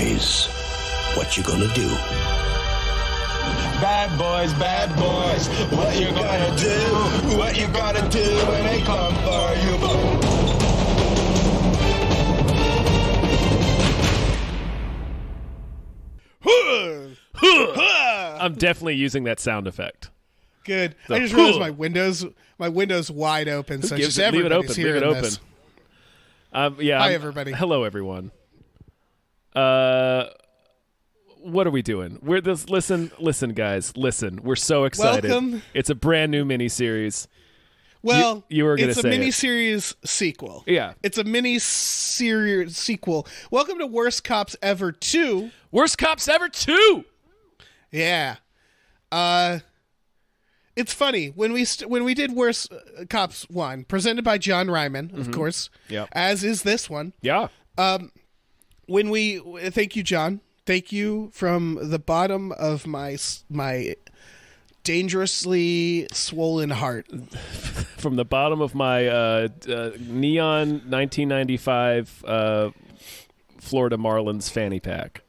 boys. What you gonna do? Bad boys, what you gonna do? What you gonna do when they come for you? I'm definitely using that sound effect. Good. I just realized my window's wide open, so just everybody's hearing Leave it open. this. Hi, everybody. Hello, everyone. What are we doing? Listen, guys. Listen, we're so excited. Welcome. It's a brand new miniseries. Well, you were going to say it's a miniseries sequel. Yeah. It's a miniseries sequel. Welcome to Worst Cops Ever 2. Worst Cops Ever 2! Yeah. It's funny when we did Worst Cops 1, presented by John Reimann, of course. Yeah. As is this one. Yeah. Thank you, John. Thank you from the bottom of my dangerously swollen heart. From the bottom of my neon 1995 Florida Marlins fanny pack.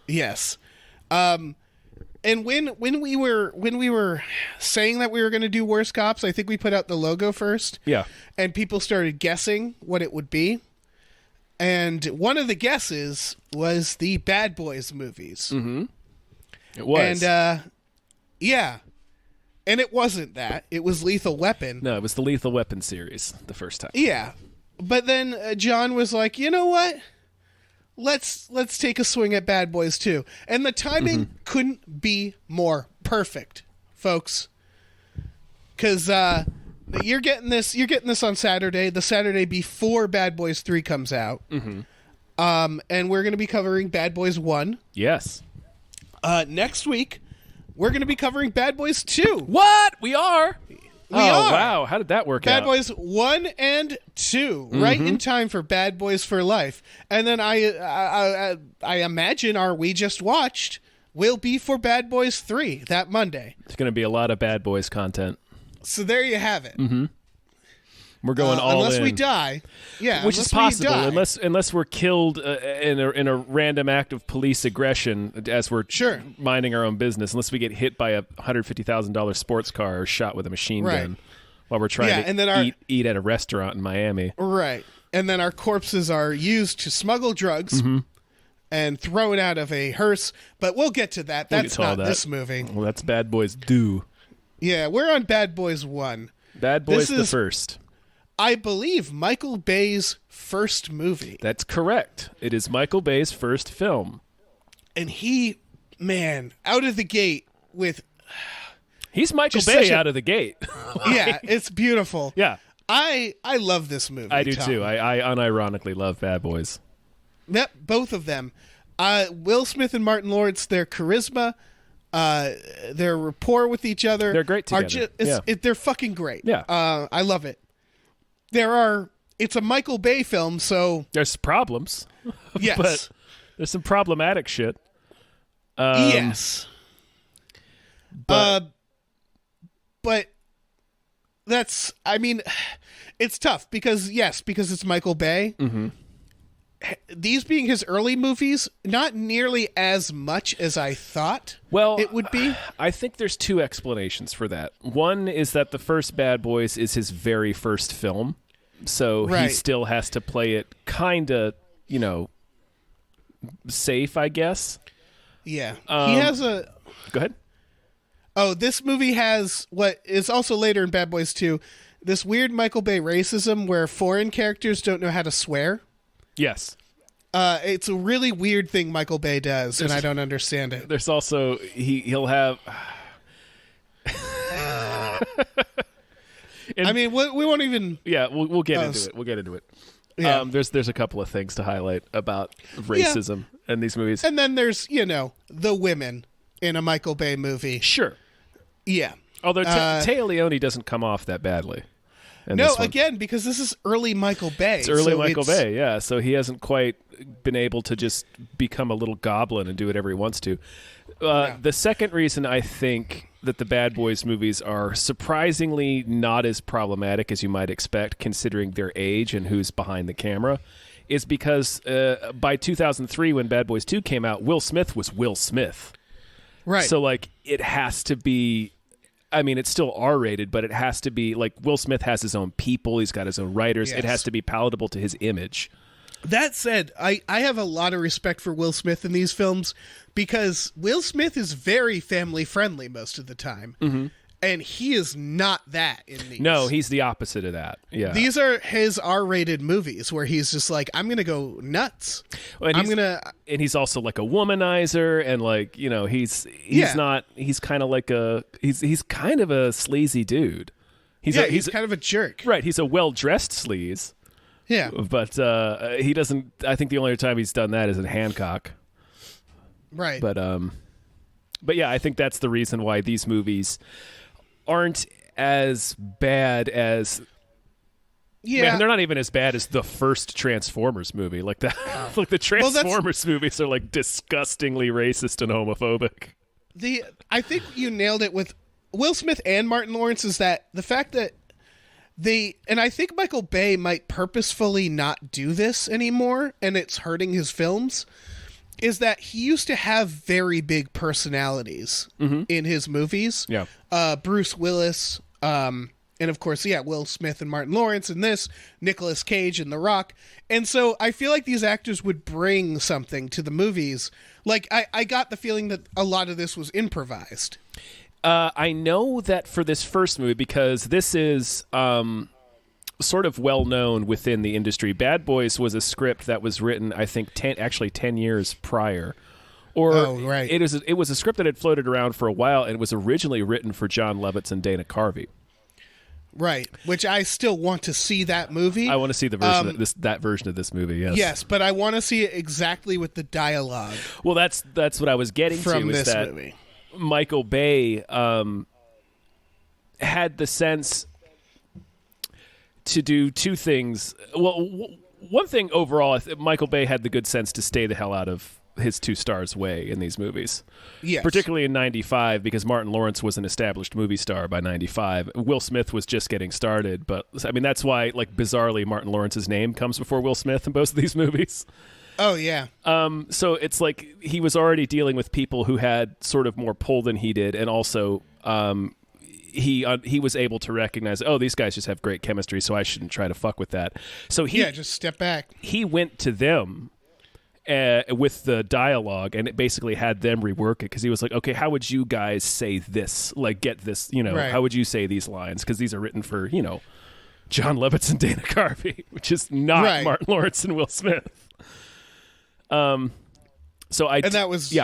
Yes. And when we were saying that we were going to do Worst Cops, I think we put out the logo first. Yeah. And people started guessing what it would be. And one of the guesses was the Bad Boys movies. Mm-hmm. It was. And, yeah. And it wasn't that. It was Lethal Weapon. No, it was the Lethal Weapon series the first time. Yeah. But then John was like, you know what? Let's take a swing at Bad Boys 2. And the timing couldn't be more perfect, folks. Because you're getting this on Saturday, the Saturday before Bad Boys 3 comes out. Mm-hmm. And we're going to be covering Bad Boys 1. Yes. Next week, we're going to be covering Bad Boys 2. What? We are? We are. Wow. How did that work Bad out? Boys 1 and 2, right in time for Bad Boys for Life. And then I imagine our We Just Watched will be for Bad Boys 3 that Monday. There's going to be a lot of Bad Boys content. So there you have it. Mm-hmm. We're going all unless in. we die. Yeah, which is possible unless we're killed in a random act of police aggression as we're minding our own business. Unless we get hit by a $150,000 sports car or shot with a machine gun while we're trying to and then eat at a restaurant in Miami. Right, and then our corpses are used to smuggle drugs and thrown out of a hearse. But we'll get to that. That's not this movie. Well, that's Bad Boys 2. Yeah, we're on Bad Boys 1. Bad Boys the first. I believe Michael Bay's first movie. That's correct. It is Michael Bay's first film. And he, man, out of the gate with... He's Michael Bay out of the gate. Yeah, it's beautiful. Yeah. I love this movie. I do Tom. too. I unironically love Bad Boys. Yep, both of them. Will Smith and Martin Lawrence, their charisma, their rapport with each other. They're great together. They're fucking great. Yeah. I love it. It's a Michael Bay film, so... There's problems. Yes. But there's some problematic shit. Yes. But that's... I mean, it's tough because it's Michael Bay. Mm-hmm. These being his early movies, not nearly as much as I thought it would be. I think there's two explanations for that. One is that the first Bad Boys is his very first film, so he still has to play it kind of, safe, I guess. Yeah. He has a... Go ahead. Oh, this movie has what is also later in Bad Boys 2, this weird Michael Bay racism where foreign characters don't know how to swear. Yes. It's a really weird thing Michael Bay does, and I don't understand it. There's also he'll have. I mean, we won't even. Yeah, we'll get into it. We'll get into it. Yeah. There's a couple of things to highlight about racism in these movies, and then there's the women in a Michael Bay movie. Sure. Yeah. Although Téa Leoni doesn't come off that badly. No, again, because this is early Michael Bay. It's early Michael Bay, yeah. So he hasn't quite been able to just become a little goblin and do whatever he wants to. The second reason I think that the Bad Boys movies are surprisingly not as problematic as you might expect, considering their age and who's behind the camera, is because by 2003, when Bad Boys 2 came out, Will Smith was Will Smith. Right. So, like, it has to be... I mean, it's still R-rated, but it has to be... Like, Will Smith has his own people. He's got his own writers. Yes. It has to be palatable to his image. That said, I have a lot of respect for Will Smith in these films because Will Smith is very family-friendly most of the time. Mm-hmm. And he is not that in these. No, he's the opposite of that. Yeah. These are his R-rated movies where he's just like, I'm going to go nuts. And he's also like a womanizer, and like, you know, he's kind of like he's kind of a sleazy dude. He's kind of a jerk. Right, he's a well-dressed sleaze. Yeah. But he doesn't... I think the only time he's done that is in Hancock. Right. But yeah, I think that's the reason why these movies aren't as bad as... Yeah. Man, they're not even as bad as the first Transformers movie. Like that, like the Transformers movies are like disgustingly racist and homophobic. I think you nailed it with Will Smith and Martin Lawrence is that the fact that and I think Michael Bay might purposefully not do this anymore, and it's hurting his films, is that he used to have very big personalities in his movies. Yeah. Bruce Willis, and of course, Will Smith and Martin Lawrence in this, Nicolas Cage and The Rock. And so I feel like these actors would bring something to the movies. Like, I got the feeling that a lot of this was improvised. I know that for this first movie, because this is sort of well-known within the industry, Bad Boys was a script that was written, I think, 10 years prior. Right. It was a script that had floated around for a while, and it was originally written for John Lovitz and Dana Carvey. Right, which I still want to see that movie. I want to see the version that version of this movie. Yes, yes, but I want to see it exactly with the dialogue. Well, that's what I was getting from to. This is that movie. Michael Bay had the sense to do two things. Well, one thing overall, Michael Bay had the good sense to stay the hell out of his two stars' way in these movies. Yes. Particularly in 95, because Martin Lawrence was an established movie star by 95. Will Smith was just getting started, but I mean, that's why, like, bizarrely, Martin Lawrence's name comes before Will Smith in both of these movies. Oh, yeah. So it's like he was already dealing with people who had sort of more pull than he did, and also he was able to recognize, oh, these guys just have great chemistry, so I shouldn't try to fuck with that. So just step back. He went to them with the dialogue, and it basically had them rework it, because he was like, okay, how would you guys say this? Like, get this, Right. How would you say these lines? Because these are written for, John Lovitz and Dana Carvey, which is not Right. Martin Lawrence and Will Smith. And that was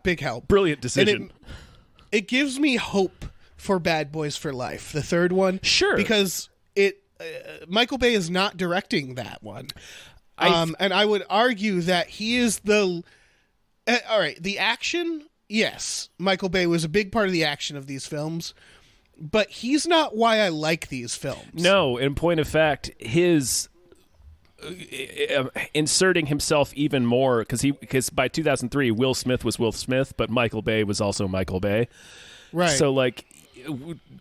big help. Brilliant decision. And it gives me hope for Bad Boys for Life, the third one. Sure. Because Michael Bay is not directing that one. And I would argue that he is the... all right, the action, yes. Michael Bay was a big part of the action of these films, but he's not why I like these films. No, in point of fact, his... inserting himself even more, because by 2003 Will Smith was Will Smith, but Michael Bay was also Michael Bay. Right. So like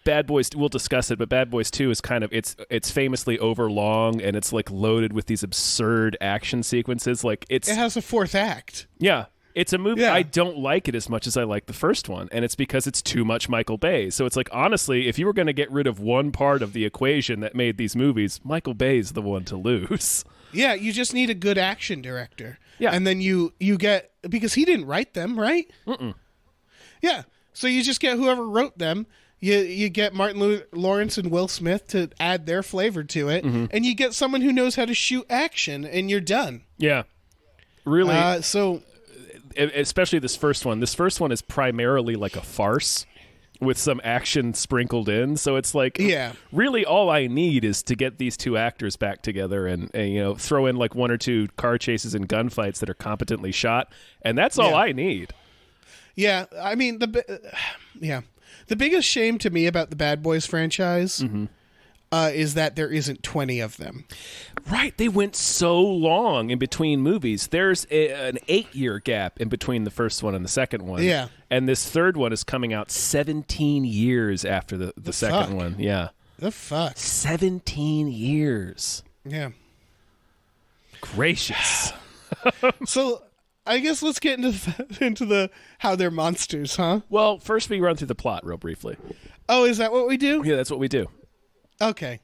Bad Boys, we'll discuss it, but Bad Boys 2 is kind of it's famously overlong, and it's like loaded with these absurd action sequences. Like it has a fourth act. Yeah. It's a movie. Yeah. I don't like it as much as I like the first one, and it's because it's too much Michael Bay. So it's like, honestly, if you were going to get rid of one part of the equation that made these movies, Michael Bay's the one to lose. Yeah, you just need a good action director. Yeah. And then you get... Because he didn't write them, right? Mm-mm. Yeah. So you just get whoever wrote them. You get Martin Lawrence and Will Smith to add their flavor to it, and you get someone who knows how to shoot action, and you're done. Yeah. Really... So... especially this first one. This first one is primarily like a farce with some action sprinkled in. So it's like, really all I need is to get these two actors back together and throw in like one or two car chases and gunfights that are competently shot. And that's all I need. Yeah. I mean, the biggest shame to me about the Bad Boys franchise is that there isn't 20 of them. Right. They went so long in between movies. There's an 8-year gap in between the first one and the second one. Yeah. And this third one is coming out 17 years after the second one. Yeah. The fuck? 17 years. Yeah. gracious. So I guess let's get into the how they're monsters, huh? Well, first we run through the plot real briefly. Oh, is that what we do? Yeah, that's what we do. Okay.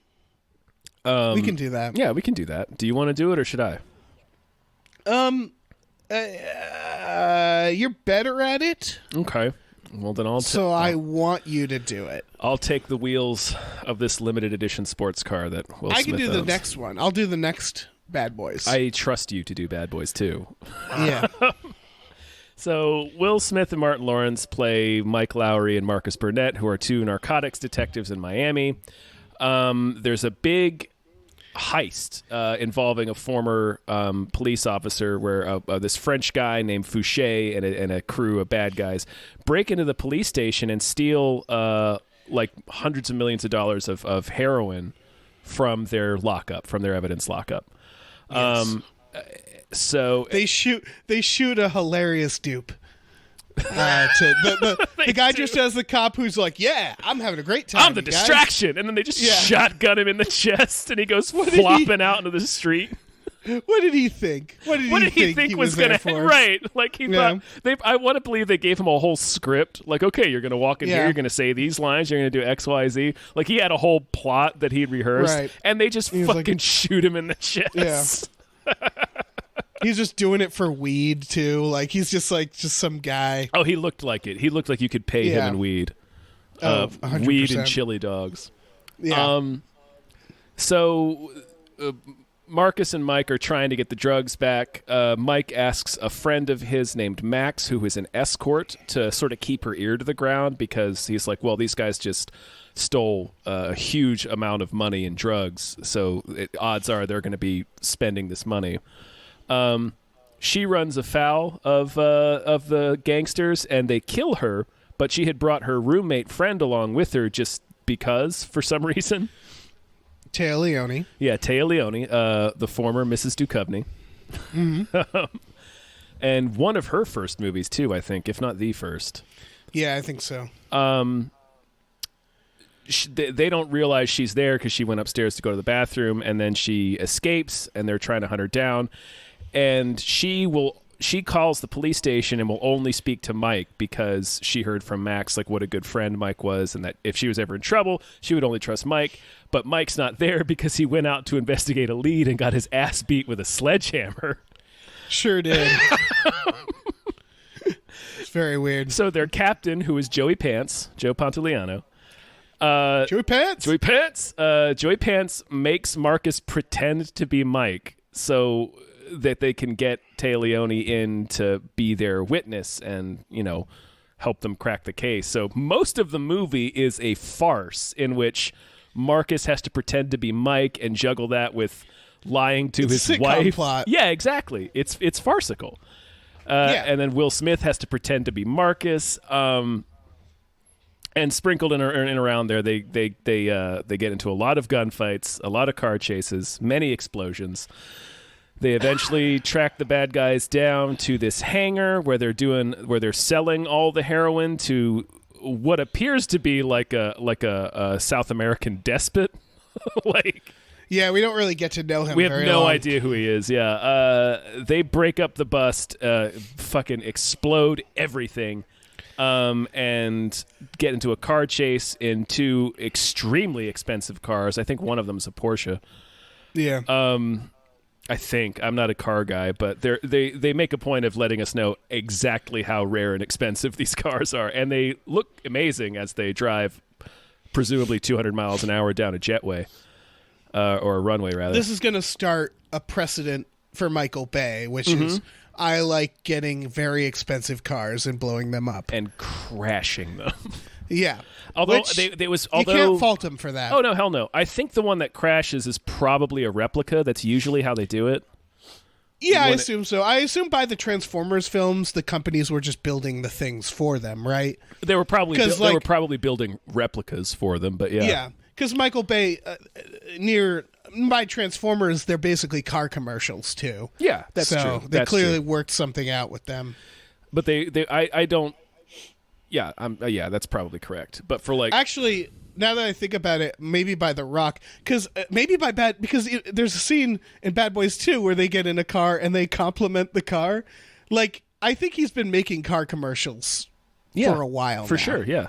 We can do that. Yeah, we can do that. Do you want to do it or should I? You're better at it. Okay. Well, then I want you to do it. I'll take the wheels of this limited edition sports car that Will Smith I can do the owns. next one. I'll do the next Bad Boys. I trust you to do Bad Boys too. Yeah. So Will Smith and Martin Lawrence play Mike Lowery and Marcus Burnett, who are two narcotics detectives in Miami. There's a big heist involving a former police officer where this French guy named Fouché and a crew of bad guys break into the police station and steal like hundreds of millions of dollars of heroin from their lockup, from their evidence lockup. Yes. So they shoot a hilarious dupe. The guy just as the cop who's like, yeah, I'm having a great time. I'm the distraction, and then they just shotgun him in the chest, and he goes flopping out into the street. What did he think? What did he think was going to right? Like he thought. I want to believe they gave him a whole script. Like, okay, you're going to walk in here, you're going to say these lines, you're going to do X, Y, Z. Like he had a whole plot that he'd rehearsed, and they just fucking shoot him in the chest. Yeah. He's just doing it for weed too. Like he's just some guy. Oh, he looked like it. He looked like you could pay him in weed. 100%. Weed and chili dogs. Yeah. So Marcus and Mike are trying to get the drugs back. Mike asks a friend of his named Max, who is an escort, to sort of keep her ear to the ground because he's like, well, these guys just stole a huge amount of money in drugs, so odds are they're going to be spending this money. She runs afoul of the gangsters, and they kill her, but she had brought her roommate friend along with her just because, for some reason. Téa Leoni. Yeah, Téa Leoni, the former Mrs. Duchovny. Mm-hmm. And one of her first movies, too, I think, if not the first. Yeah, I think so. They don't realize she's there because she went upstairs to go to the bathroom, and then she escapes, and they're trying to hunt her down. And she calls the police station and will only speak to Mike because she heard from Max like what a good friend Mike was, and that if she was ever in trouble, she would only trust Mike. But Mike's not there because he went out to investigate a lead and got his ass beat with a sledgehammer. Sure did. It's very weird. So their captain, who is Joey Pants, Joe Pantoliano. Joey Pants? Joey Pants makes Marcus pretend to be Mike so that they can get Téa Leoni in to be their witness and, help them crack the case. So most of the movie is a farce in which Marcus has to pretend to be Mike and juggle that with lying to his wife. Plot. Yeah, exactly. It's farcical. And then Will Smith has to pretend to be Marcus. And sprinkled in and around there, they get into a lot of gunfights, a lot of car chases, many explosions. They eventually track the bad guys down to this hangar where they're selling all the heroin to what appears to be like a South American despot. Yeah, we don't really get to know him. We have no idea who he is. Yeah, they break up the bust, fucking explode everything. And get into a car chase in two extremely expensive cars. I think one of them is a Porsche. Yeah. I think. I'm not a car guy, but they make a point of letting us know exactly how rare and expensive these cars are. And they look amazing as they drive presumably 200 miles an hour down a jetway. Or a runway, rather. This is going to start a precedent for Michael Bay, which is... I like getting very expensive cars and blowing them up. And crashing them. Yeah. Although you can't fault him for that. Oh, no, hell no. I think the one that crashes is probably a replica. That's usually how they do it. Yeah, I assume so. I assume by the Transformers films, the companies were just building the things for them, right? They were probably building replicas for them, but yeah. Yeah, because Michael Bay, by Transformers, they're basically car commercials too. Yeah, that's true. They clearly worked something out with them. But I don't. Yeah, yeah, that's probably correct. But for actually, now that I think about it, maybe by The Rock, because there's a scene in Bad Boys 2 where they get in a car and they compliment the car. Like, I think he's been making car commercials for a while. For now. sure, yeah.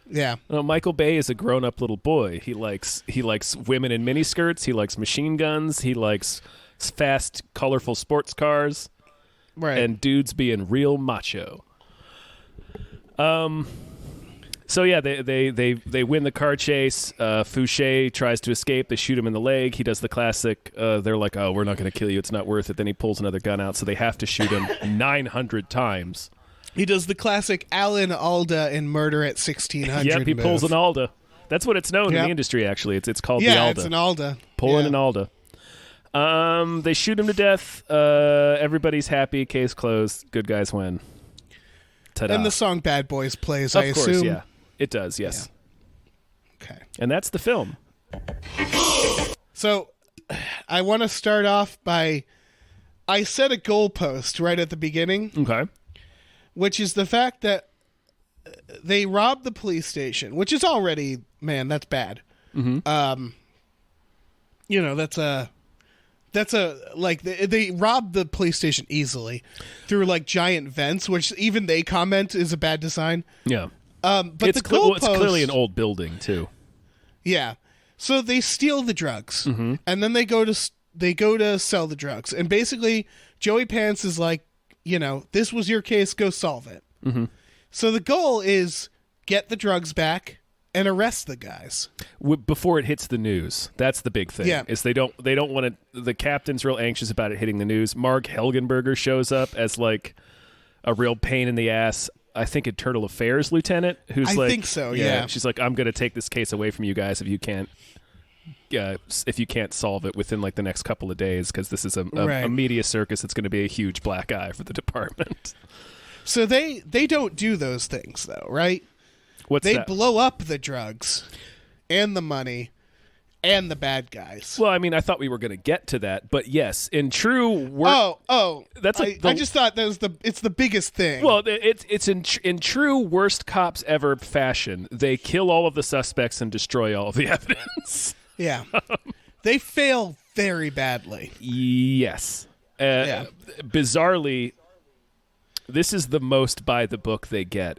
Yeah. Michael Bay is a grown-up little boy. He likes women in miniskirts. He likes machine guns. He likes fast, colorful sports cars. Right. And dudes being real macho. So yeah, they win the car chase. Fouché tries to escape. They shoot him in the leg. He does the classic. They're like, "Oh, we're not going to kill you. It's not worth it." Then he pulls another gun out, so they have to shoot him 900 times. He does the classic Alan Alda in Murder at 1600. Yep, he pulls an Alda. That's what it's known in the industry. Actually, it's called the Alda. Yeah, it's an Alda. Pulling an Alda. They shoot him to death. Everybody's happy. Case closed. Good guys win. Ta-da. And the song "Bad Boys" plays. Of I course, assume. yeah, it does. Yes. Yeah. Okay. And that's the film. So, I want to start off by I set a goalpost right at the beginning. Okay. Which is the fact that they robbed the police station, which is already, man, that's bad. Mm-hmm. That's like they robbed the police station easily through like giant vents, which even they comment is a bad design. Yeah. But it's the goalpost, it's clearly an old building too. Yeah. So they steal the drugs, and then they go to sell the drugs, and basically Joey Pants is like, this was your case, go solve it. Mm-hmm. So the goal is get the drugs back and arrest the guys before it hits the news. That's the big thing. Yeah. Is they don't want it. The captain's real anxious about it hitting the news. Marg Helgenberger shows up as like a real pain in the ass. I think internal affairs lieutenant who's I like, think so. Yeah. She's like, I'm going to take this case away from you guys if you can't solve it within like the next couple of days, because this is a media circus. It's going to be a huge black eye for the department. So they don't do those things though, right? They blow up the drugs and the money and the bad guys. Well, I mean, I thought we were going to get to that, but yes, in true that's like I just thought that was it's the biggest thing. Well, it's in true worst cops ever fashion. They kill all of the suspects and destroy all of the evidence. Yeah. They fail very badly. Yes. Bizarrely, this is the most by the book they get.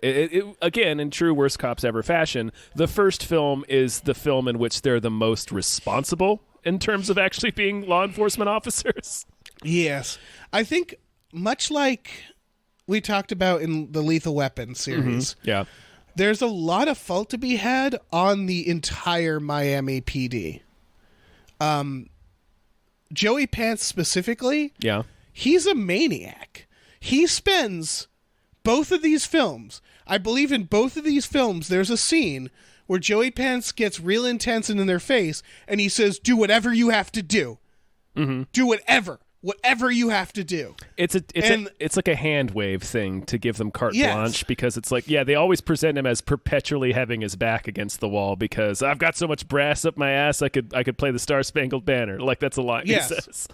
Again, in true worst cops ever fashion, the first film is the film in which they're the most responsible in terms of actually being law enforcement officers. Yes. I think much like we talked about in the Lethal Weapon series. Mm-hmm. Yeah. There's a lot of fault to be had on the entire Miami PD. Joey Pants specifically, he's a maniac. He spends both of these films. I believe in both of these films, there's a scene where Joey Pants gets real intense and in their face, and he says, "Do whatever you have to do. Mm-hmm. Do whatever you have to do." It's like a hand wave thing to give them carte blanche, because it's like, they always present him as perpetually having his back against the wall because I've got so much brass up my ass I could play the Star Spangled Banner. Like, that's a line he says.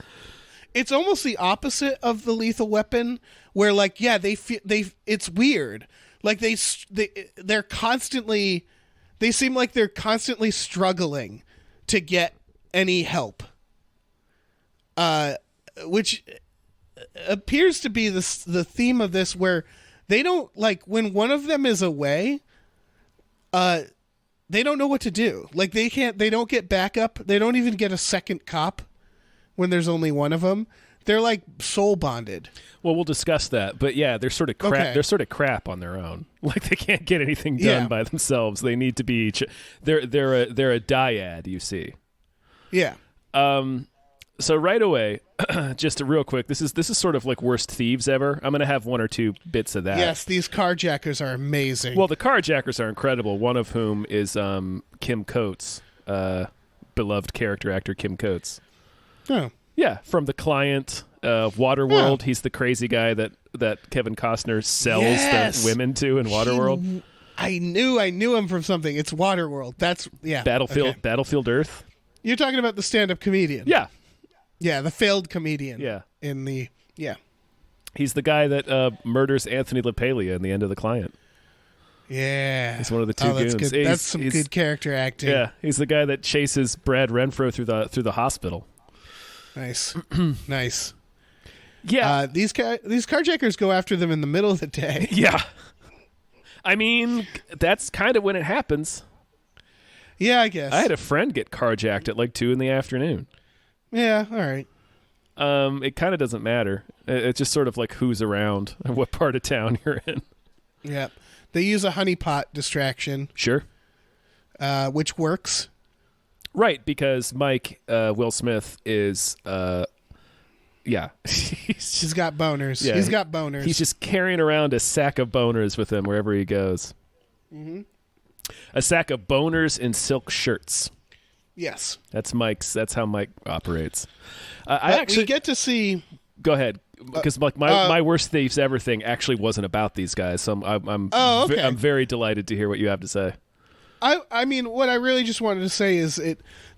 It's almost the opposite of the Lethal Weapon, where like it's weird. Like they're constantly, they seem like they're constantly struggling to get any help. Which appears to be the theme of this, where they don't, like, when one of them is away, they don't know what to do. Like, they don't get backup. They don't even get a second cop when there's only one of them. They're like soul bonded. Well, we'll discuss that, but they're sort of crap. Okay. They're sort of crap on their own. Like, they can't get anything done by themselves. They need to be. They're a dyad. You see. Yeah. So right away, just real quick, this is sort of like worst thieves ever. I'm going to have one or two bits of that. Yes, these carjackers are amazing. Well, the carjackers are incredible. One of whom is Kim Coates, beloved character actor Kim Coates. Oh. Yeah, from The Client, Waterworld. He's the crazy guy that Kevin Costner sells the women to in Waterworld. I knew him from something. It's Waterworld. That's Battlefield Earth. You're talking about the stand-up comedian. Yeah. Yeah, the failed comedian. Yeah. Yeah. He's the guy that murders Anthony LaPaglia in the end of The Client. Yeah. He's one of the two that's goons. good. That's some good character acting. Yeah, he's the guy that chases Brad Renfro through the hospital. Nice. Nice. Yeah. These carjackers go after them in the middle of the day. Yeah. I mean, that's kind of when it happens. Yeah, I guess. I had a friend get carjacked at like 2 p.m. Yeah, all right. It kind of doesn't matter. It's just sort of like who's around and what part of town you're in. Yeah. They use a honeypot distraction. Sure. Which works. Right, because Mike, Will Smith, is... yeah. He's got boners. Yeah, he's got boners. He's just carrying around a sack of boners with him wherever he goes. Mm-hmm. A sack of boners in silk shirts. Yes. That's how Mike operates. We get to see... Go ahead. Because my worst thieves ever thing actually wasn't about these guys, so I'm very delighted to hear what you have to say. I mean, what I really just wanted to say is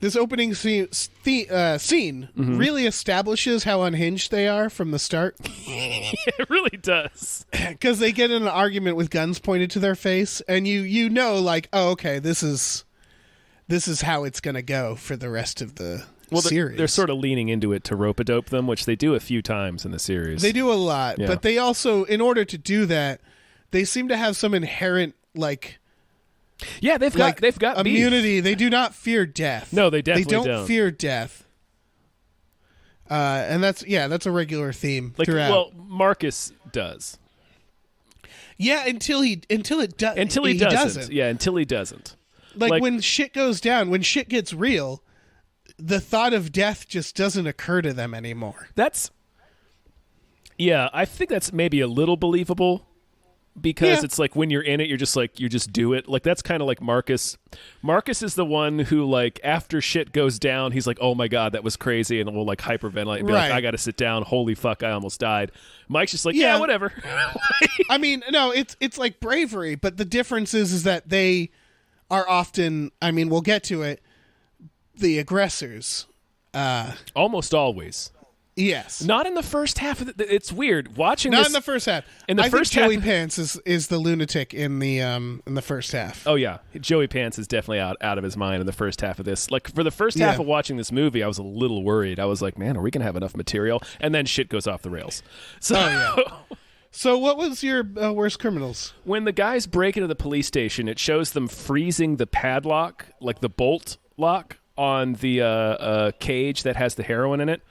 this opening scene mm-hmm. really establishes how unhinged they are from the start. It really does. Because they get in an argument with guns pointed to their face, and you know, like, oh, okay, this is how it's going to go for the rest of the series. They're sort of leaning into it to rope-a-dope them, which they do a few times in the series. They do a lot, yeah. But they also, in order to do that, they seem to have some inherent, like... Yeah, they've got immunity. Beef. They do not fear death. No, they definitely don't fear death. And that's a regular theme throughout. Well, Marcus does. Yeah, until he doesn't. Yeah, until he doesn't. Like when shit goes down, when shit gets real, the thought of death just doesn't occur to them anymore. I think that's maybe a little believable. Because it's like when you're in it, you just do it. Like that's kind of like Marcus. Marcus is the one who, like, after shit goes down, he's like, "Oh my god, that was crazy," and will like hyperventilate and be like, "I got to sit down. Holy fuck, I almost died." Mike's just like, "Yeah, whatever." I mean, no, it's like bravery, but the difference is that they are often. I mean, we'll get to it. The aggressors, almost always. Yes. Not in the first half of it's weird watching Not this. in the first half. I think Joey Pants is the lunatic in the first half. Oh yeah. Joey Pants is definitely out of his mind in the first half of this. Like for the first half of watching this movie, I was a little worried. I was like, man, are we going to have enough material? And then shit goes off the rails. So So what was your worst criminals? When the guys break into the police station, it shows them freezing the padlock, like the bolt lock on the cage that has the heroin in it.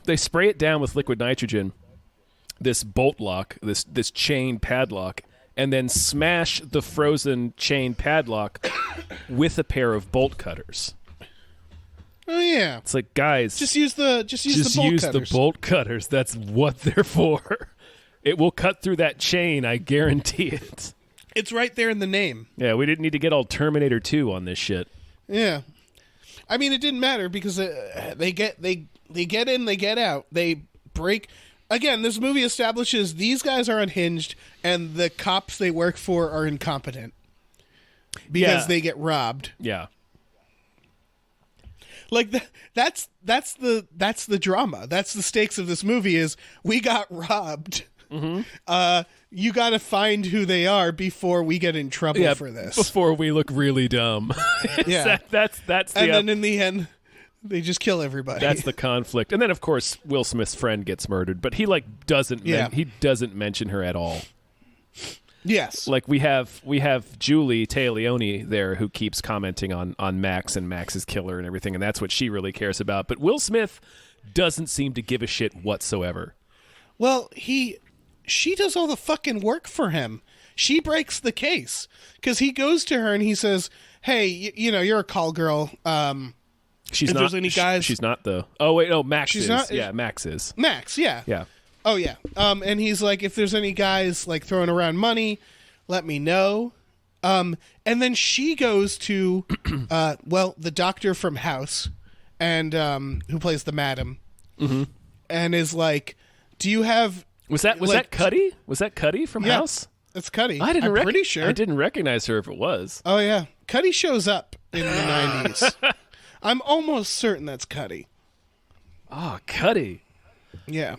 They spray it down with liquid nitrogen, this bolt lock, this chain padlock, and then smash the frozen chain padlock with a pair of bolt cutters. Oh yeah, it's like, guys, just use the bolt cutters. That's what they're for. It will cut through that chain, I guarantee it. It's right there in the name. Yeah, we didn't need to get all Terminator 2 on this shit. Yeah, I mean, it didn't matter because they get in, they get out, they break. Again, this movie establishes these guys are unhinged and the cops they work for are incompetent because they get robbed. Yeah. Like that's the drama. That's the stakes of this movie is we got robbed. Mm-hmm. You got to find who they are before we get in trouble for this. Before we look really dumb. Yeah. that's and then in the end they just kill everybody. That's the conflict. And then of course Will Smith's friend gets murdered, but he like doesn't mention her at all. Yes. Like we have Julie Taglioni there who keeps commenting on Max and Max's killer and everything, and that's what she really cares about. But Will Smith doesn't seem to give a shit whatsoever. Well, she does all the fucking work for him. She breaks the case because he goes to her and he says, "Hey, you're a call girl. She's if not. There's any guys, she's not though. Oh wait, no, Max she's is. Not, yeah, Max is. Max, yeah, yeah. Oh yeah. And he's like, if there's any guys like throwing around money, let me know. And then she goes to, the doctor from House, and who plays the madam, mm-hmm. and is like, do you have? Was that Cuddy? Was that Cuddy from House? It's Cuddy. I'm pretty sure. I didn't recognize her if it was. Oh yeah, Cuddy shows up in the 90s. I'm almost certain that's Cuddy. Oh, Cuddy. Yeah.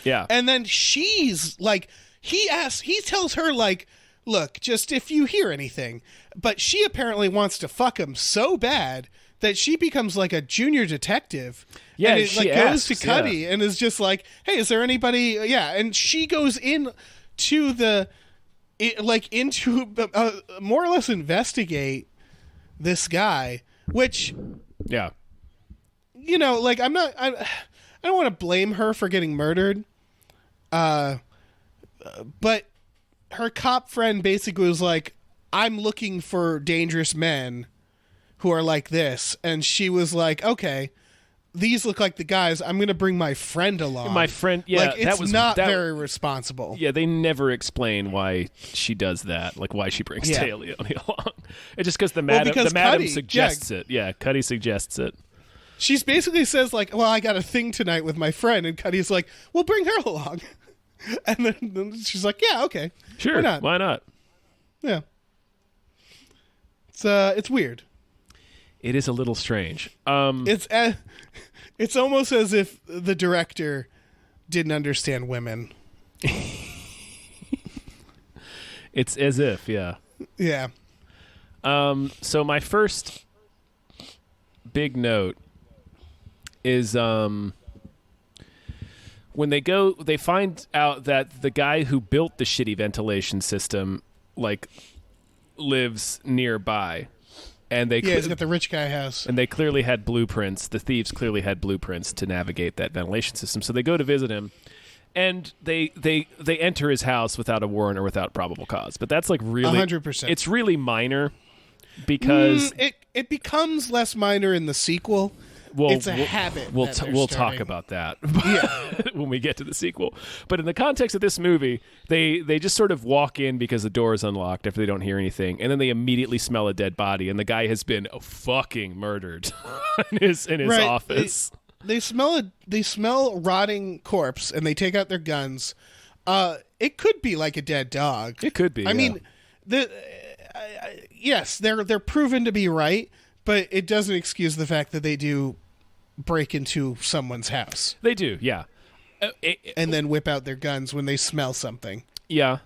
Yeah. And then she's like, he tells her, like, look, just if you hear anything. But she apparently wants to fuck him so bad that she becomes like a junior detective. Yeah, and she goes asks, to Cuddy and is just like, hey, is there anybody? Yeah, and she goes in to more or less investigate this guy, which, yeah, you know, like I don't want to blame her for getting murdered, but her cop friend basically was like, I'm looking for dangerous men who are like this, and she was like, okay, these look like the guys. I'm going to bring my friend along. My friend, yeah, like, it's not very responsible. Yeah, they never explain why she does that, like why she brings Téa Leoni along. It's just because the madam Cuddy, suggests it. Yeah, Cuddy suggests it. She's basically says like, well, I got a thing tonight with my friend, and Cuddy's like, well, bring her along. And then she's like, yeah, okay. Sure, why not? Yeah. It's weird. It is a little strange. It's almost as if the director didn't understand women. It's as if, yeah. Yeah. So my first big note is when they find out that the guy who built the shitty ventilation system, like, lives nearby. And he's got the rich guy house. And they clearly had blueprints. The thieves clearly had blueprints to navigate that ventilation system. So they go to visit him, and they enter his house without a warrant or without probable cause. But that's like really 100%. It's really minor because it becomes less minor in the sequel. It's a habit. We'll talk about that when we get to the sequel. But in the context of this movie, they just sort of walk in because the door is unlocked after they don't hear anything, and then they immediately smell a dead body, and the guy has been fucking murdered in his office. They smell rotting corpse, and they take out their guns. It could be like a dead dog. It could be. I mean, yes, they're proven to be right, but it doesn't excuse the fact that they do break into someone's house. They do, yeah. And then whip out their guns when they smell something. Yeah.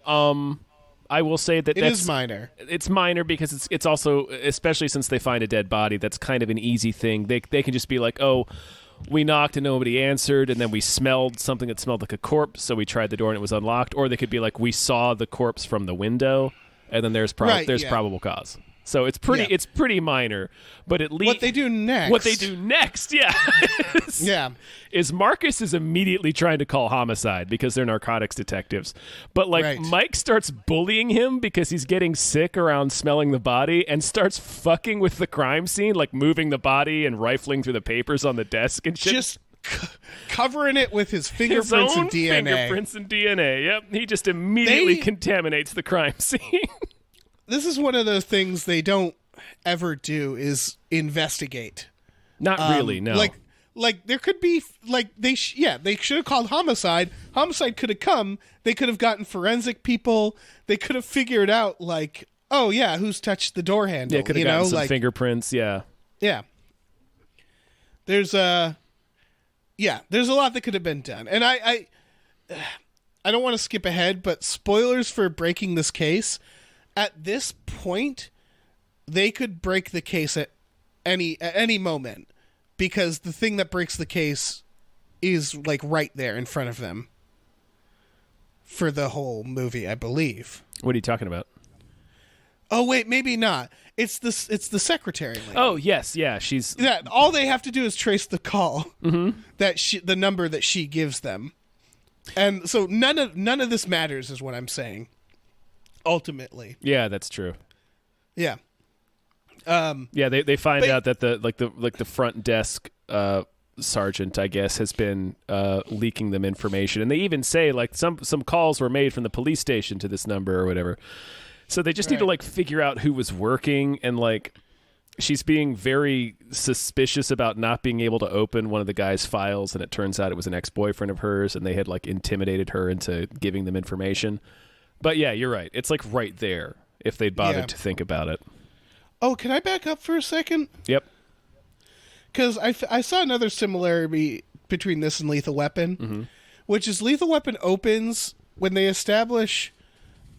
I will say that it is minor. It's minor because it's also, especially since they find a dead body, that's kind of an easy thing. They can just be like, oh, we knocked and nobody answered, and then we smelled something that smelled like a corpse, so we tried the door and it was unlocked. Or they could be like, we saw the corpse from the window, and then there's probable cause. So it's pretty minor, but at least what they do next, is Marcus is immediately trying to call homicide because they're narcotics detectives. But Mike starts bullying him because he's getting sick around smelling the body and starts fucking with the crime scene, like moving the body and rifling through the papers on the desk and shit. Just covering it with his fingerprints and DNA. Fingerprints and DNA. Yep, he just immediately contaminates the crime scene. This is one of those things they don't ever do is investigate. Not really, no. Like there could be they should have called homicide. Homicide could have come. They could have gotten forensic people. They could have figured out like, oh yeah, who's touched the door handle? Yeah, could have gotten some fingerprints. Yeah, yeah. There's a lot that could have been done, and I don't want to skip ahead, but spoilers for Breaking This Case. At this point, they could break the case at any moment because the thing that breaks the case is like right there in front of them for the whole movie, I believe. What are you talking about? Oh wait, maybe not. It's the secretary lady. Oh yes, yeah, she's all they have to do is trace the call the number that she gives them, and so none of this matters, is what I'm saying. Ultimately, yeah, that's true. Yeah, they find out that the front desk sergeant, I guess, has been leaking them information, and they even say like some calls were made from the police station to this number or whatever. So they just need to like figure out who was working, and like she's being very suspicious about not being able to open one of the guy's files, and it turns out it was an ex-boyfriend of hers, and they had like intimidated her into giving them information. But yeah, you're right. It's like right there if they'd bothered to think about it. Oh, can I back up for a second? Yep. Because I saw another similarity between this and Lethal Weapon, which is Lethal Weapon opens when they establish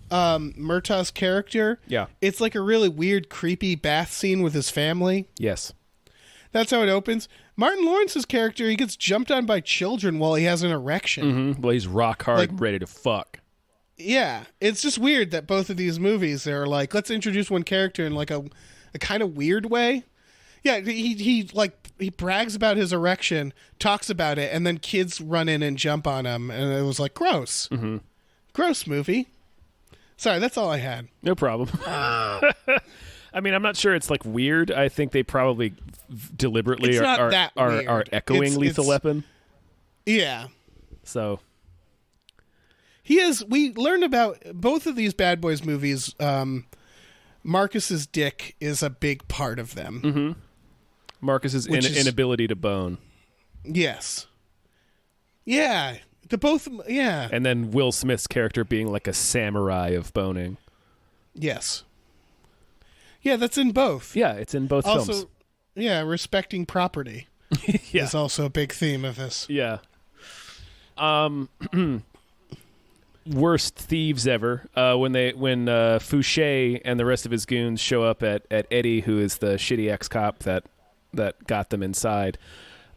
Murtaugh's character, it's like a really weird, creepy bath scene with his family. Yes. That's how it opens. Martin Lawrence's character, he gets jumped on by children while he has an erection. Well, he's rock hard, ready to fuck. Yeah, it's just weird that both of these movies, they're like, let's introduce one character in like a kind of weird way. Yeah, he brags about his erection, talks about it, and then kids run in and jump on him, and it was like, gross. Mm-hmm. Gross movie. Sorry, that's all I had. No problem. I mean, I'm not sure it's like weird. I think they probably deliberately are echoing Lethal Weapon. Yeah. So we learned about both of these Bad Boys movies. Marcus's dick is a big part of them. Mm-hmm. Marcus's inability to bone. Yes. Yeah. Yeah. And then Will Smith's character being like a samurai of boning. Yes. Yeah, that's in both. Yeah, it's in both films. Yeah, respecting property is also a big theme of this. Yeah. Worst thieves ever. When Fouché and the rest of his goons show up at Eddie, who is the shitty ex-cop that got them inside.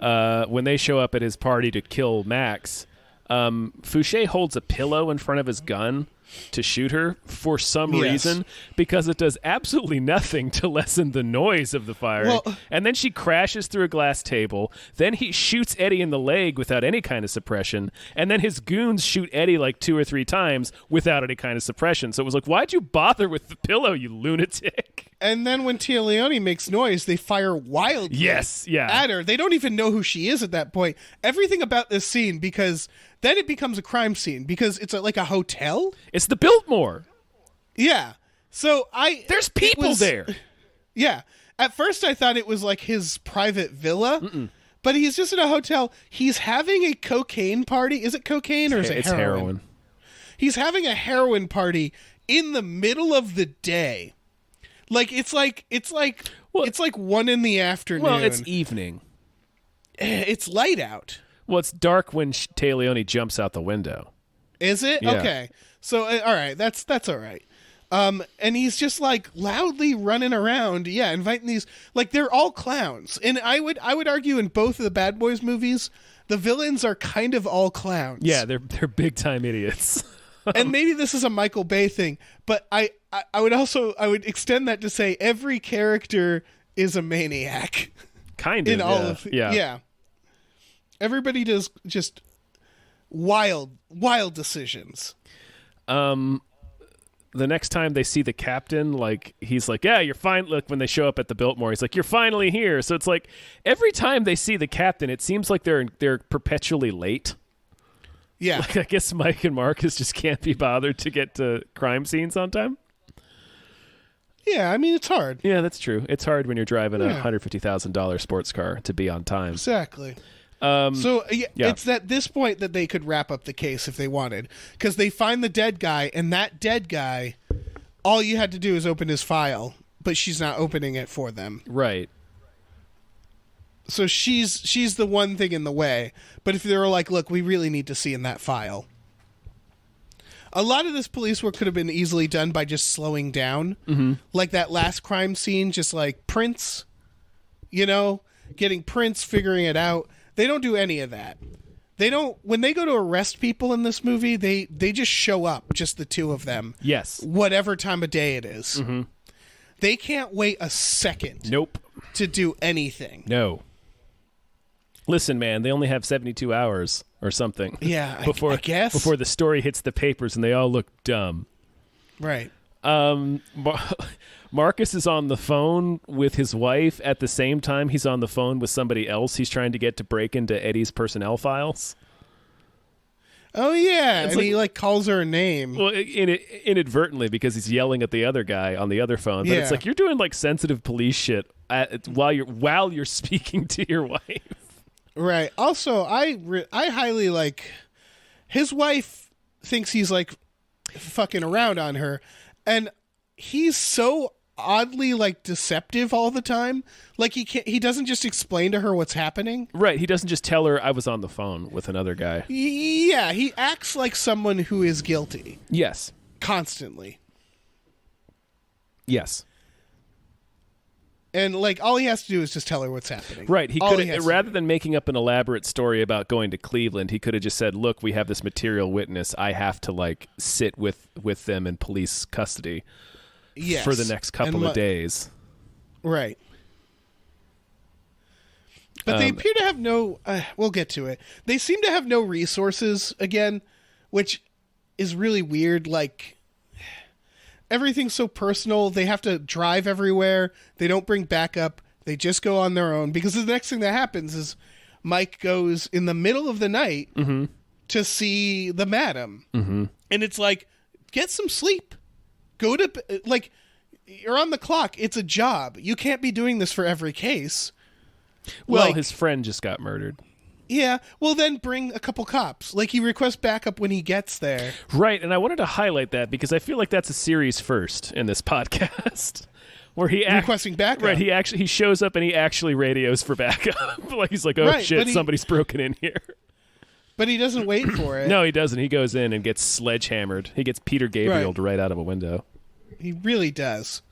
When they show up at his party to kill Max, Fouché holds a pillow in front of his gun to shoot her for some reason, because it does absolutely nothing to lessen the noise of the firing. And then she crashes through a glass table. Then he shoots Eddie in the leg without any kind of suppression. And then his goons shoot Eddie like 2 or 3 times without any kind of suppression. So it was like, why'd you bother with the pillow, you lunatic? And then when Tia Leone makes noise, they fire wildly at her. They don't even know who she is at that point. Everything about this scene, because then it becomes a crime scene, because it's like a hotel. It's the Biltmore. Yeah. So there's people there. Yeah. At first I thought it was like his private villa. Mm-mm. But he's just in a hotel. He's having a cocaine party. Is it cocaine or is it heroin? It's heroin. He's having a heroin party in the middle of the day. Like it's like 1 in the afternoon. Well, it's evening. It's light out. Well, it's dark when Tia Leone jumps out the window. Is it? Yeah. Okay. So all right, that's all right. And he's just like loudly running around, inviting these, like, they're all clowns. And I would argue in both of the Bad Boys movies, the villains are kind of all clowns. Yeah, they're big time idiots. And maybe this is a Michael Bay thing, but I would extend that to say every character is a maniac. Kind of. In all of yeah. Everybody does just wild decisions. The next time they see the captain, like, he's like, yeah, you're fine. Look, when they show up at the Biltmore, he's like, you're finally here. So it's like every time they see the captain, it seems like they're perpetually late. Yeah. Like, I guess Mike and Marcus just can't be bothered to get to crime scenes on time. Yeah, I mean, it's hard. Yeah, that's true. It's hard when you're driving a $150,000 sports car to be on time. Exactly. It's at this point that they could wrap up the case if they wanted, because they find the dead guy, and that dead guy, all you had to do is open his file, but she's not opening it for them. Right. So she's the one thing in the way. But if they were like, look, we really need to see in that file. A lot of this police work could have been easily done by just slowing down. Mm-hmm. Like that last crime scene, just like prints, getting prints, figuring it out. They don't do any of that. They don't. When they go to arrest people in this movie, they just show up, just the two of them. Yes. Whatever time of day it is. Mm-hmm. They can't wait a second. Nope. To do anything. No. Listen, man, they only have 72 hours or something. Yeah, I guess. Before the story hits the papers and they all look dumb. Right. Marcus is on the phone with his wife at the same time he's on the phone with somebody else he's trying to get to break into Eddie's personnel files. Oh, yeah. And he calls her a name. Well, inadvertently, because he's yelling at the other guy on the other phone. But it's like, you're doing like sensitive police shit while you're speaking to your wife. Right. Also, I highly like his wife thinks he's like fucking around on her, and he's so oddly like deceptive all the time. Like he doesn't just explain to her what's happening. Right. He doesn't just tell her I was on the phone with another guy. Yeah, he acts like someone who is guilty. Yes. Constantly. Yes. And like all he has to do is just tell her what's happening. Right. He could rather than making up an elaborate story about going to Cleveland, he could have just said, "Look, we have this material witness. I have to like sit with them in police custody for the next couple of days." Right. But they appear to have no we'll get to it. They seem to have no resources again, which is really weird. Like everything's so personal. They have to drive everywhere. They don't bring backup. They just go on their own because the next thing that happens is Mike goes in the middle of the night to see the madam. And it's like, get some sleep. Go to, like, you're on the clock. It's a job. You can't be doing this for every case. Well, his friend just got murdered. Yeah, well then bring a couple cops. Like he requests backup when he gets there. Right, and I wanted to highlight that because I feel like that's a series first in this podcast. Where he requesting backup. Right, he shows up and he actually radios for backup. Like he's like, "Oh shit, somebody's broken in here." But he doesn't wait for it. No, he doesn't. He goes in and gets sledgehammered. He gets Peter Gabriel'd right out of a window. He really does.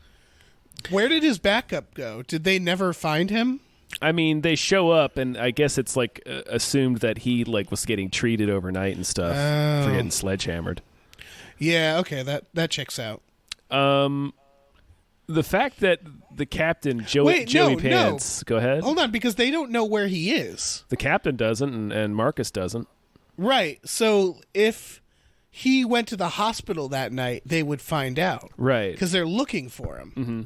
Where did his backup go? Did they never find him? I mean, they show up, and I guess it's like assumed that he like was getting treated overnight and stuff for getting sledgehammered. Yeah, okay, that checks out. The fact that the captain Joey Pants, go ahead. Hold on, because they don't know where he is. The captain doesn't, and Marcus doesn't. Right. So if he went to the hospital that night, they would find out. Right. Because they're looking for him. Mm-hmm.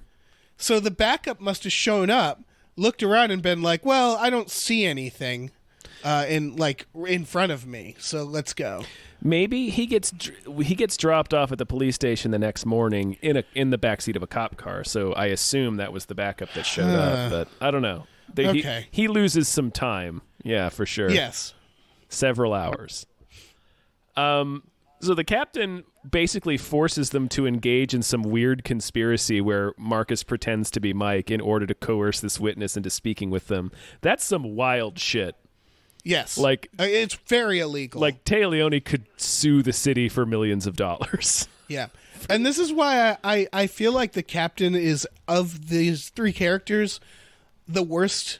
So the backup must have shown up, looked around and been like, well, I don't see anything in front of me, so let's go. Maybe he gets dropped off at the police station the next morning in the backseat of a cop car, so I assume that was the backup that showed up, but I don't know. Okay. He loses some time, yeah, for sure. Yes. Several hours. So the captain basically forces them to engage in some weird conspiracy where Marcus pretends to be Mike in order to coerce this witness into speaking with them. That's some wild shit. Yes. Like it's very illegal. Like Téa Leoni could sue the city for millions of dollars. Yeah. And this is why I feel like the captain is, of these three characters, the worst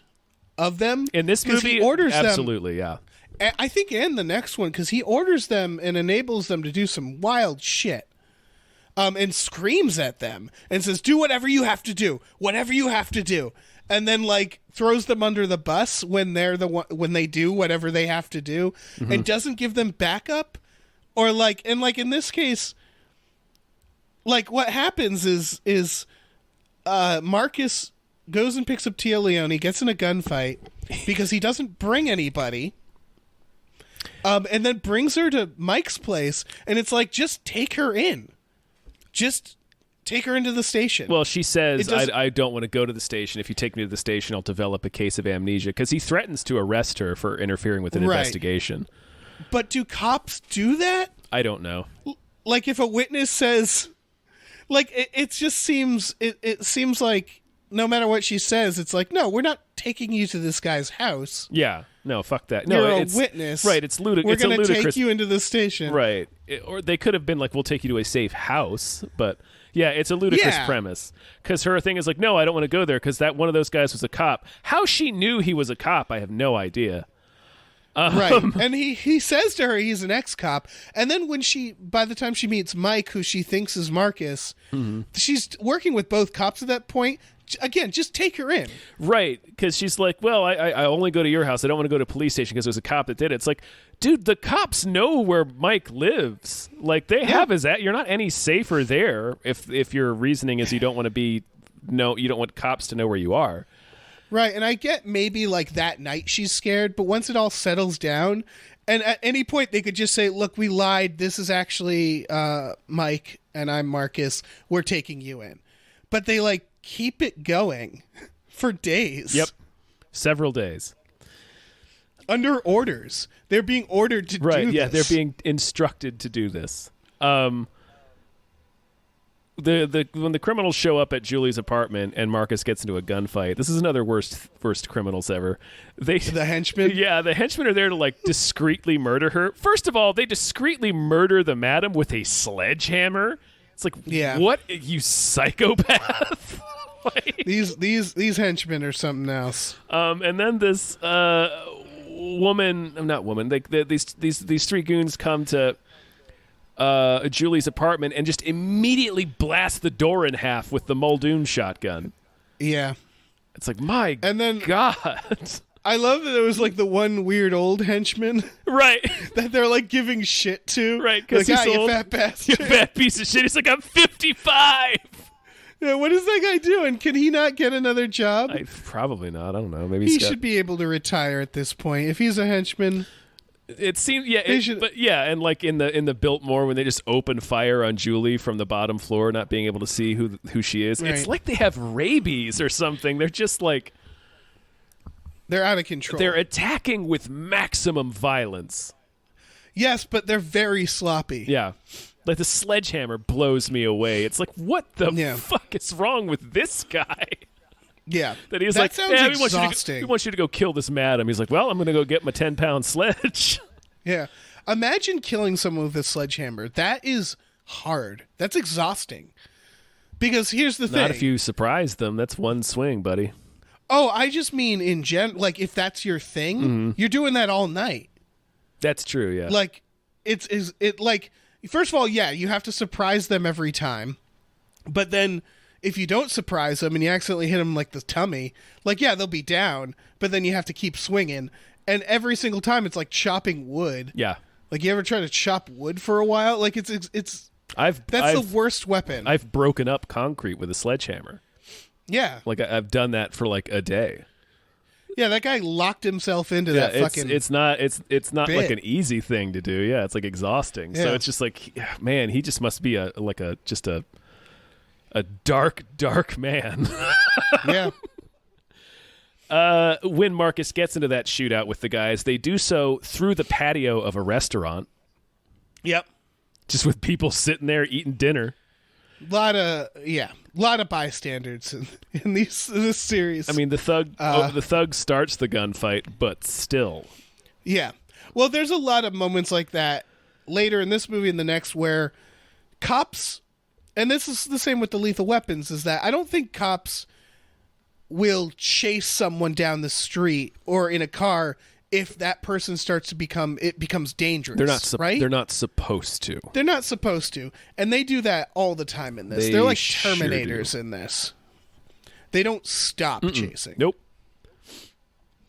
of them. In this movie, he orders absolutely, them, yeah. I think in the next one, because he orders them and enables them to do some wild shit. And screams at them and says, do whatever you have to do. Whatever you have to do. And then like throws them under the bus when when they do whatever they have to do, and doesn't give them backup, or like in this case, like what happens is Marcus goes and picks up Téa Leoni, gets in a gunfight because he doesn't bring anybody, and then brings her to Mike's place, and it's like, just take her in, just take her into the station. Well, she says, I don't want to go to the station. If you take me to the station, I'll develop a case of amnesia. Because he threatens to arrest her for interfering with an investigation. But do cops do that? I don't know. Like if a witness says... Like, it just seems... It seems like no matter what she says, it's like, no, we're not taking you to this guy's house. Yeah. No, fuck that. No, You're a witness. Right, it's ludicrous. We're going to take you into the station. Right. Or they could have been like, we'll take you to a safe house, but... Yeah, it's a ludicrous premise. Because her thing is like, no, I don't want to go there because that one of those guys was a cop. How she knew he was a cop, I have no idea. Right. And he says to her he's an ex-cop. And then by the time she meets Mike, who she thinks is Marcus, she's working with both cops at that point. Again, just take her in. Right. Because she's like, well, I only go to your house. I don't want to go to a police station because there's a cop that did it. It's like, dude, the cops know where Mike lives. Like, they have his at. You're not any safer there if your reasoning is you don't want you don't want cops to know where you are. Right. And I get maybe like that night she's scared, but once it all settles down, and at any point they could just say, look, we lied. This is actually Mike and I'm Marcus. We're taking you in. But they like keep it going for days. Yep. Several days. Under orders. They're being ordered to do this. Right, yeah, they're being instructed to do this. when the criminals show up at Julie's apartment and Marcus gets into a gunfight, this is another worst criminals ever. The henchmen? Yeah, the henchmen are there to like discreetly murder her. First of all, they discreetly murder the madam with a sledgehammer. It's like, what, you psychopath? Like, these henchmen are something else. And then this these three goons come to Julie's apartment and just immediately blast the door in half with the Muldoon shotgun. Yeah. It's like, my God. I love that it was like the one weird old henchman. Right. That they're like giving shit to. Right. Because like, you fat bastard. You fat piece of shit. He's like, I'm 55. Yeah, what is that guy doing? Can he not get another job? Probably not. I don't know. Maybe he should be able to retire at this point. If he's a henchman... It seems, and like in the Biltmore when they just open fire on Julie from the bottom floor, not being able to see who she is. Right. It's like they have rabies or something. They're just like they're out of control. They're attacking with maximum violence. Yes, but they're very sloppy. Yeah, like the sledgehammer blows me away. It's like, what the fuck is wrong with this guy? Yeah. That he's like, sounds exhausting. We want you to go kill this madam. He's like, well, I'm going to go get my 10-pound sledge. Yeah. Imagine killing someone with a sledgehammer. That is hard. That's exhausting. Because here's the thing. Not if you surprise them. That's one swing, buddy. Oh, I just mean in general, like if that's your thing, you're doing that all night. That's true, yeah. Like, like, first of all, yeah, you have to surprise them every time. But then... if you don't surprise them and you accidentally hit them like the tummy, like, yeah, they'll be down, but then you have to keep swinging. And every single time it's like chopping wood. Yeah. Like, you ever try to chop wood for a while? Like, that's the worst weapon. I've broken up concrete with a sledgehammer. Yeah. Like, I've done that for like a day. Yeah, that guy locked himself into that fucking it's not bit. like an easy thing to do. Yeah, it's like exhausting. Yeah. So it's just like, man, he just must be a dark, dark man. Yeah. When Marcus gets into that shootout with the guys, they do so through the patio of a restaurant. Yep. Just with people sitting there eating dinner. Lot of bystanders in this series. I mean, the thug starts the gunfight, but still. Yeah. Well, there's a lot of moments like that later in this movie and the next where cops... and this is the same with the Lethal Weapons, is that I don't think cops will chase someone down the street or in a car if that person starts to becomes dangerous. Right? They're not supposed to. They're not supposed to. And they do that all the time in this. They're like Terminators in this. They don't stop chasing. Nope.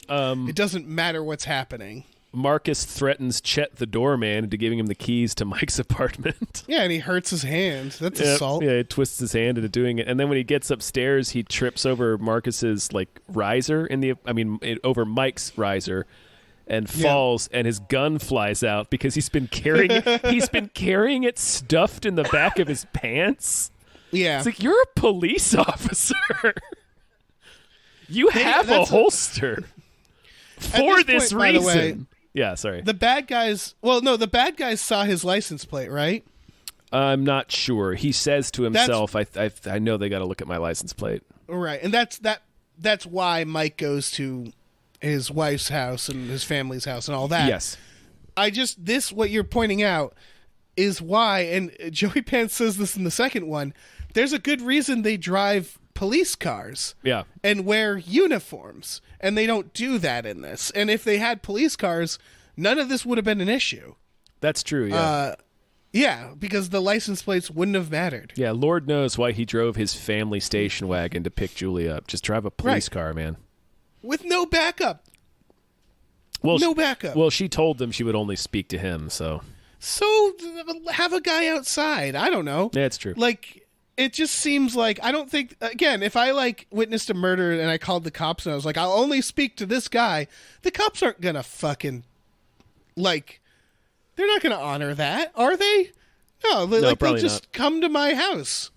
It doesn't matter what's happening. Marcus threatens Chet the doorman into giving him the keys to Mike's apartment. Yeah, and he hurts his hand. That's assault. Yeah, he twists his hand into doing it. And then when he gets upstairs, he trips over Marcus's like riser over Mike's riser and falls, and his gun flies out because he's been carrying it stuffed in the back of his pants. Yeah. It's like, you're a police officer. You have a holster for this point, reason. By the way, yeah, sorry. the bad guys saw his license plate, right? I'm not sure. He says to himself, I know they got to look at my license plate. Right. And that's why Mike goes to his wife's house and his family's house and all that. Yes. What you're pointing out is why, and Joey Pants says this in the second one, there's a good reason they drive police cars. Yeah. And wear uniforms. And they don't do that in this. And if they had police cars, none of this would have been an issue. That's true, yeah. Yeah, because the license plates wouldn't have mattered. Yeah, Lord knows why he drove his family station wagon to pick Julie up. Just drive a police car, man. With no backup. No backup. Well, she told them she would only speak to him, so... So, have a guy outside. I don't know. Yeah, it's true. Like... It just seems like, I don't think, again, if I like witnessed a murder and I called the cops and I was like, I'll only speak to this guy, the cops aren't going to fucking, like, they're not going to honor that, are they? No, they'll just come to my house.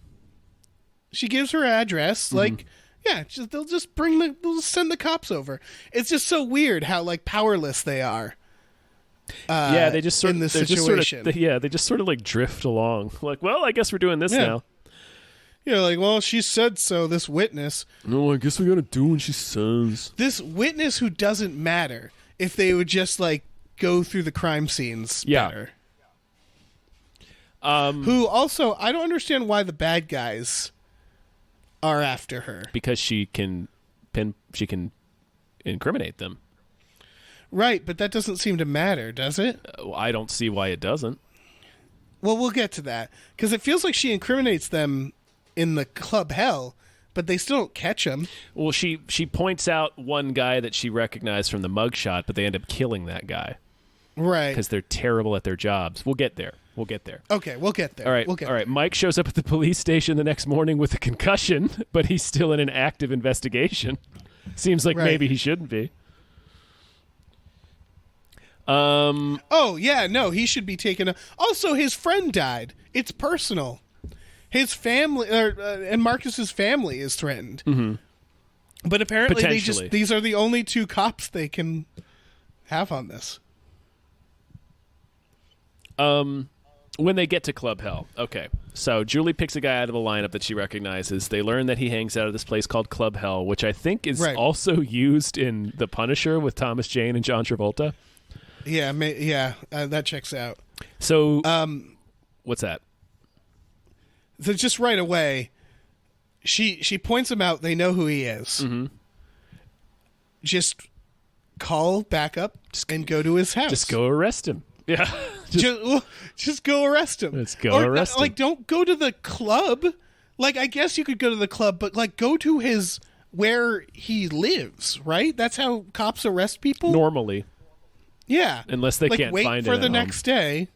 She gives her address, like, yeah, they'll just send the cops over. It's just so weird how, like, powerless they are. Yeah, they just sort in this situation. They just sort of like drift along. Like, well, I guess we're doing this now. like, well, she said so, this witness. No, I guess we gotta do what she says. This witness who doesn't matter if they would just, like, go through the crime scenes better. Who also, I don't understand why the bad guys are after her. Because she can incriminate them. Right, but that doesn't seem to matter, does it? I don't see why it doesn't. Well, we'll get to that. Because it feels like she incriminates them in the club hell, but they still don't catch him. Well, she points out one guy that she recognized from the mugshot, but they end up killing that guy. Right. Because they're terrible at their jobs. We'll get there. Okay, we'll get there. All right. We'll get All right. Mike shows up at the police station the next morning with a concussion, but he's still in an active investigation. Seems like maybe he shouldn't be. Oh, yeah, no, he should be taken. Also, his friend died. It's personal. His family, and Marcus's family is threatened. Mm-hmm. But apparently these are the only two cops they can have on this. When they get to Club Hell, okay. So Julie picks a guy out of the lineup that she recognizes. They learn that he hangs out at this place called Club Hell, which I think is also used in The Punisher with Thomas Jane and John Travolta. Yeah, that checks out. So, what's that? So just right away, she points him out. They know who he is. Mm-hmm. Just call backup and go to his house. Just go arrest him. Yeah. Just go arrest him. Let's go arrest him. Like, don't go to the club. Like, I guess you could go to the club, but, like, go to where he lives, right? That's how cops arrest people? Normally. Yeah. Unless they can't find him. Wait for the next day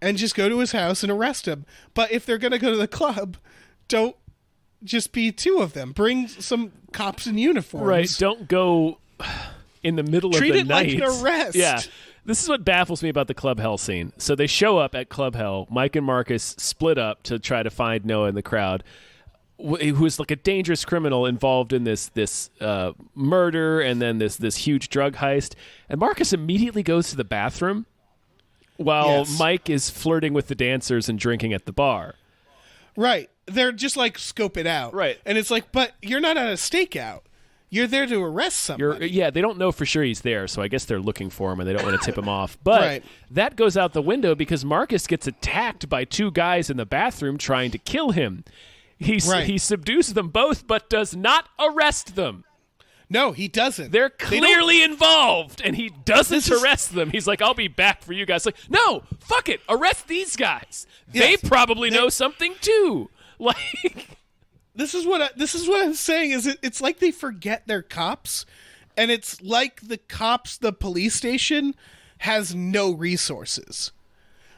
and just go to his house and arrest him. But if they're going to go to the club, don't just be two of them. Bring some cops in uniforms. Right. Don't go in the middle of the night. Treat it like an arrest. Yeah. This is what baffles me about the Club Hell scene. So they show up at Club Hell. Mike and Marcus split up to try to find Noah in the crowd, who is like a dangerous criminal involved in this murder and then this huge drug heist. And Marcus immediately goes to the bathroom while Mike is flirting with the dancers and drinking at the bar. Right. They're just like, scope it out. Right. And it's like, but you're not at a stakeout. You're there to arrest somebody. They don't know for sure he's there, so I guess they're looking for him and they don't want to tip him off. But that goes out the window because Marcus gets attacked by two guys in the bathroom trying to kill him. He subdues them both, but does not arrest them. No, he doesn't. They're clearly involved, and he doesn't arrest them. He's like, I'll be back for you guys. Like, no, fuck it. Arrest these guys. Yes, they probably know something, too. Like... This is what I'm saying. Is it's like they forget they're cops, and it's like the police station has no resources.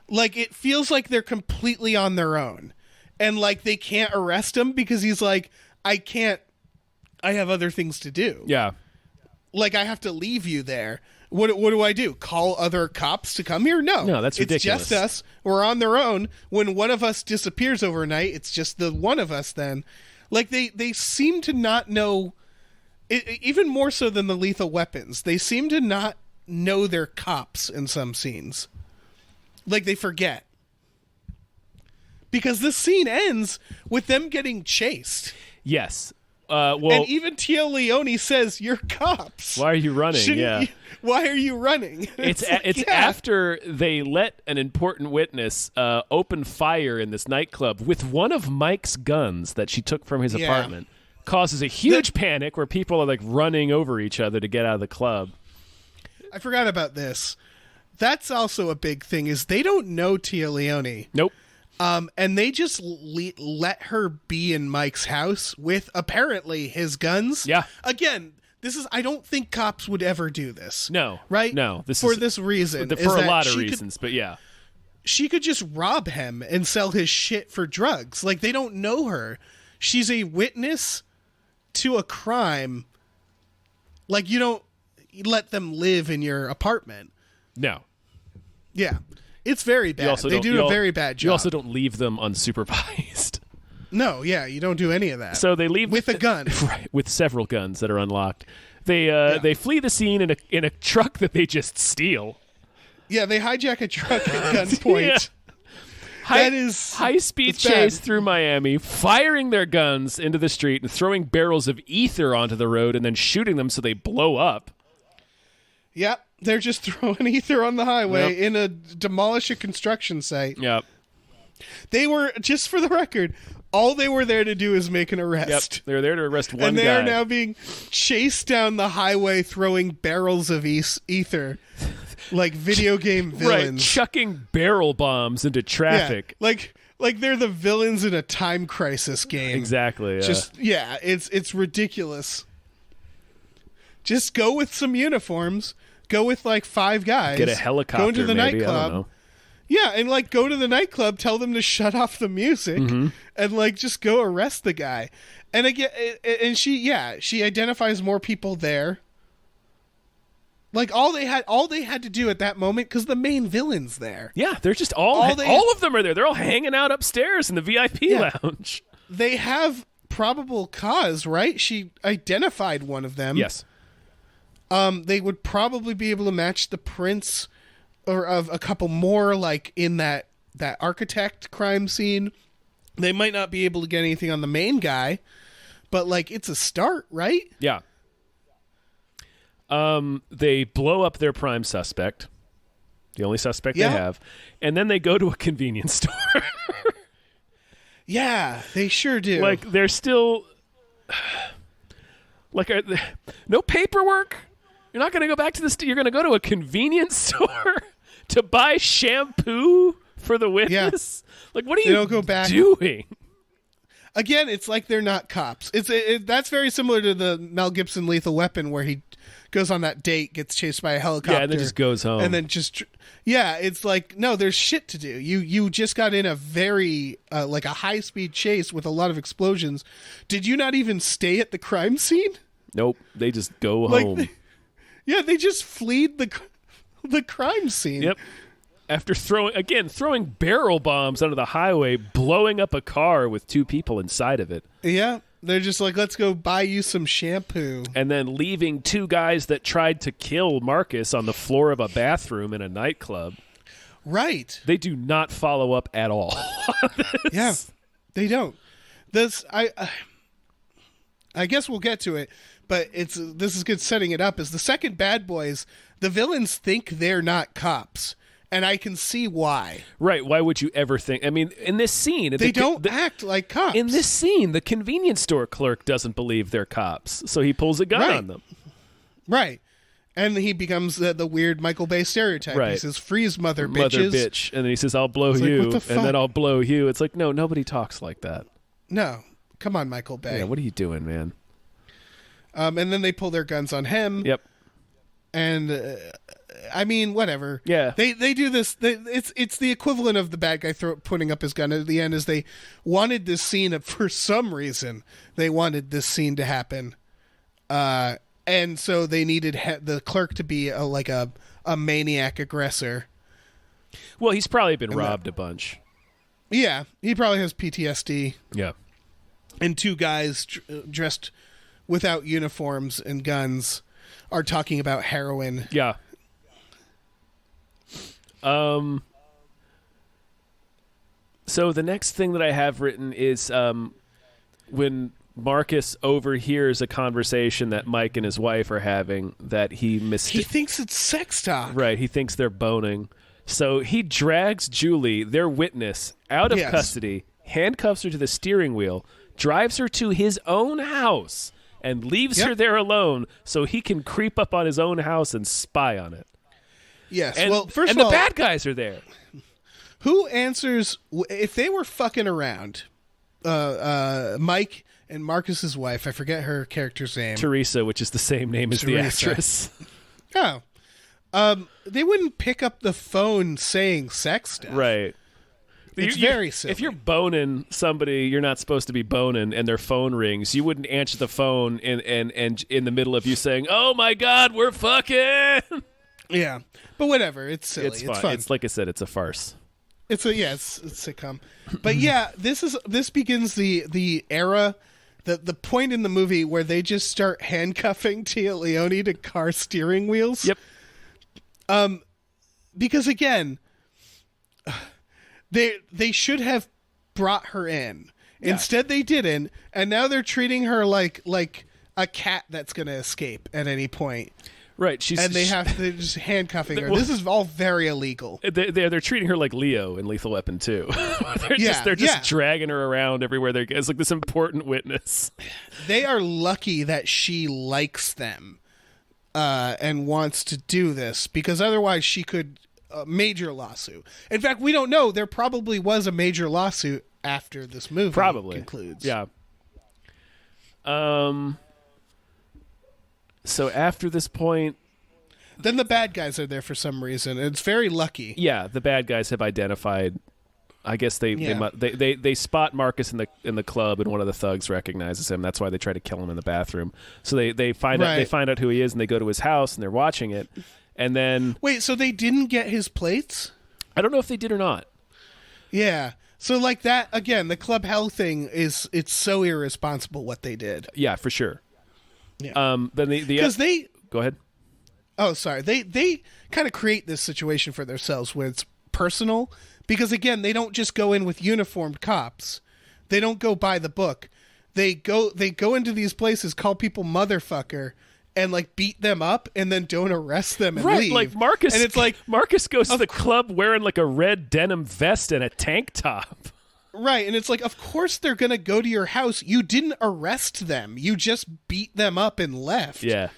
Like, it feels like they're completely on their own, and like they can't arrest him because he's like, I have other things to do. Yeah, like I have to leave you there. What do I do? Call other cops to come here? No, that's ridiculous. It's just us. We're on their own. When one of us disappears overnight, it's just the one of us then. Like, they seem to not know, even more so than the Lethal Weapons, they seem to not know they're cops in some scenes. Like, they forget. Because this scene ends with them getting chased. Yes. And even Tia Leone says, "You're cops. Why are you running?" Why are you running? It's after they let an important witness open fire in this nightclub with one of Mike's guns that she took from his apartment. Causes a huge panic where people are like running over each other to get out of the club. I forgot about this. That's also a big thing. Is they don't know Tia Leone. Nope. And they just let her be in Mike's house with apparently his guns. Yeah. Again, I don't think cops would ever do this. No. Right? No. This reason. For a lot of reasons, but yeah. She could just rob him and sell his shit for drugs. Like, they don't know her. She's a witness to a crime. Like, you don't let them live in your apartment. No. Yeah. It's very bad. They do a very bad job. You also don't leave them unsupervised. No, yeah, you don't do any of that. So they leave with a gun, right? With several guns that are unlocked. They flee the scene in a truck that they just steal. Yeah, they hijack a truck at gunpoint. high-speed chase through Miami, firing their guns into the street and throwing barrels of ether onto the road and then shooting them so they blow up. Yep, they're just throwing ether on the highway in a demolish a construction site. Yep. They were, just for the record, all they were there to do is make an arrest. Yep, they were there to arrest one guy. And they are now being chased down the highway throwing barrels of ether like video game villains. Right, chucking barrel bombs into traffic. Yeah, like they're the villains in a Time Crisis game. Exactly. It's ridiculous. Just go with some uniforms. Go with like 5 guys. Get a helicopter. Go into the maybe. nightclub. I don't know. Yeah, and like go to the nightclub, tell them to shut off the music, and like just go arrest the guy. And again, and she identifies more people there. Like all they had to do at that moment, because the main villain's there. Yeah, they're just all of them are there. They're all hanging out upstairs in the VIP lounge. They have probable cause, right? She identified one of them. Yes. They would probably be able to match the prints or of a couple more, like in that architect crime scene. They might not be able to get anything on the main guy, but like it's a start, right? Yeah. They blow up their prime suspect, the only suspect they have, and then they go to a convenience store. Yeah, they sure do. Like they're still like no paperwork. You're not going to go back to the you're going to go to a convenience store to buy shampoo for the witness? Yeah. Like, what are you doing? Again, it's like they're not cops. That's very similar to the Mel Gibson Lethal Weapon, where he goes on that date, gets chased by a helicopter, and then just goes home. And then it's like, no, there's shit to do. You just got in a very like a high-speed chase with a lot of explosions. Did you not even stay at the crime scene? Nope, they just go home. They just fleed the crime scene. Yep. After throwing barrel bombs onto the highway, blowing up a car with 2 people inside of it. Yeah. They're just like, let's go buy you some shampoo. And then leaving 2 guys that tried to kill Marcus on the floor of a bathroom in a nightclub. Right. They do not follow up at all. Yeah, they don't. I guess we'll get to it, but this is good setting it up. Is the second Bad Boys, the villains think they're not cops. And I can see why. Right. Why would you ever think? I mean, in this scene... They don't act like cops. In this scene, the convenience store clerk doesn't believe they're cops, so he pulls a gun on them. Right. And he becomes the weird Michael Bay stereotype. Right. He says, freeze, mother bitches. Mother bitch. And then he says, I'll blow you, and then I'll blow you. It's like, no, nobody talks like that. No. Come on, Michael Bay. Yeah, what are you doing, man? And then they pull their guns on him. Yep. And... I mean, whatever. Yeah, they do this. It's the equivalent of the bad guy putting up his gun at the end. Is they wanted this scene for some reason. They wanted this scene to happen, and so they needed the clerk to be a maniac aggressor. Well, he's probably been robbed a bunch. Yeah, he probably has PTSD. Yeah, and 2 guys dressed without uniforms and guns are talking about heroin. Yeah. So the next thing that I have written is when Marcus overhears a conversation that Mike and his wife are having that he thinks it's sex talk. Right, he thinks they're boning. So he drags Julie, their witness, out of custody, handcuffs her to the steering wheel, drives her to his own house, and leaves her there alone so he can creep up on his own house and spy on it. Yes. And, well, first and of all, the bad guys are there. Who answers if they were fucking around? Mike and Marcus's wife. I forget her character's name. Teresa, which is the same name as the actress. Oh. They wouldn't pick up the phone saying sex stuff. Right. It's very silly. If you're boning somebody you're not supposed to be boning and their phone rings, you wouldn't answer the phone and in the middle of you saying, "Oh my God, we're fucking." Yeah, but whatever. It's silly. It's fun. It's like I said, it's a farce. It's a sitcom. But yeah, this begins the era, the point in the movie where they just start handcuffing Tia Leone to car steering wheels. Yep. Because again, They should have brought her in. Yeah. Instead, they didn't, and now they're treating her like a cat that's going to escape at any point. Right, they have to just handcuffing her. This is all very illegal. They're treating her like Leo in Lethal Weapon 2. they're just dragging her around everywhere they go. It's like this important witness. They are lucky that she likes them and wants to do this, because otherwise she could major lawsuit. In fact, we don't know. There probably was a major lawsuit after this movie concludes. Yeah. So after this point, then the bad guys are there for some reason. It's very lucky. Yeah, the bad guys have identified. I guess they spot Marcus in the club, and one of the thugs recognizes him. That's why they try to kill him in the bathroom. So they find out who he is, and they go to his house and they're watching it. And then wait, so they didn't get his plates? I don't know if they did or not. Yeah. So like that again, the Club Hell thing it's so irresponsible what they did. Yeah, for sure. Yeah. Then because they go ahead. Oh, sorry. They kind of create this situation for themselves where it's personal, because again, they don't just go in with uniformed cops. They don't go by the book. They go into these places, call people motherfucker, and like beat them up, and then don't arrest them and leave. Like Marcus, and it's like Marcus goes to the club wearing like a red denim vest and a tank top. Right, and it's like, of course they're going to go to your house. You didn't arrest them. You just beat them up and left. Yeah.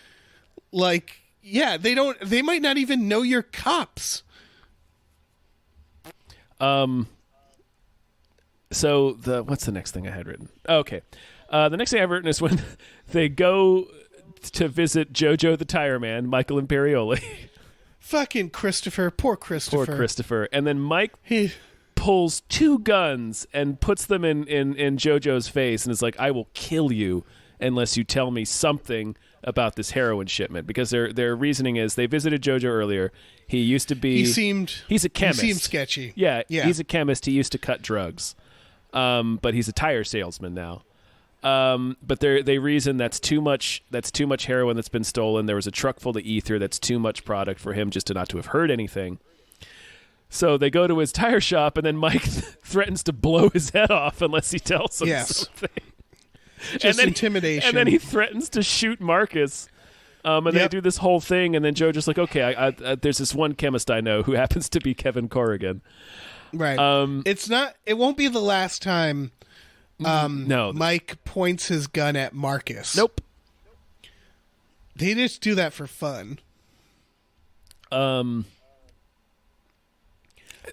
Like, yeah, they might not even know you're cops. So what's the next thing I had written? Okay. The next thing I've written is when they go to visit Jojo the Tire Man, Michael Imperioli. Fucking Christopher. Poor Christopher. Poor Christopher. And then Mike pulls two guns and puts them in Jojo's face and is like, I will kill you unless you tell me something about this heroin shipment. Because their reasoning is they visited Jojo earlier. He used to be... He's a chemist. He seemed sketchy. Yeah, he's a chemist. He used to cut drugs. But he's a tire salesman now. But they reason that's too much heroin that's been stolen. There was a truck full of ether. That's too much product for him just not to have heard anything. So they go to his tire shop, and then Mike threatens to blow his head off unless he tells him something. Just intimidation. And then he threatens to shoot Marcus. And they do this whole thing, and then Joe just like, okay, I there's this one chemist I know who happens to be Kevin Corrigan. Right. It won't be the last time Mike points his gun at Marcus. Nope. They just do that for fun.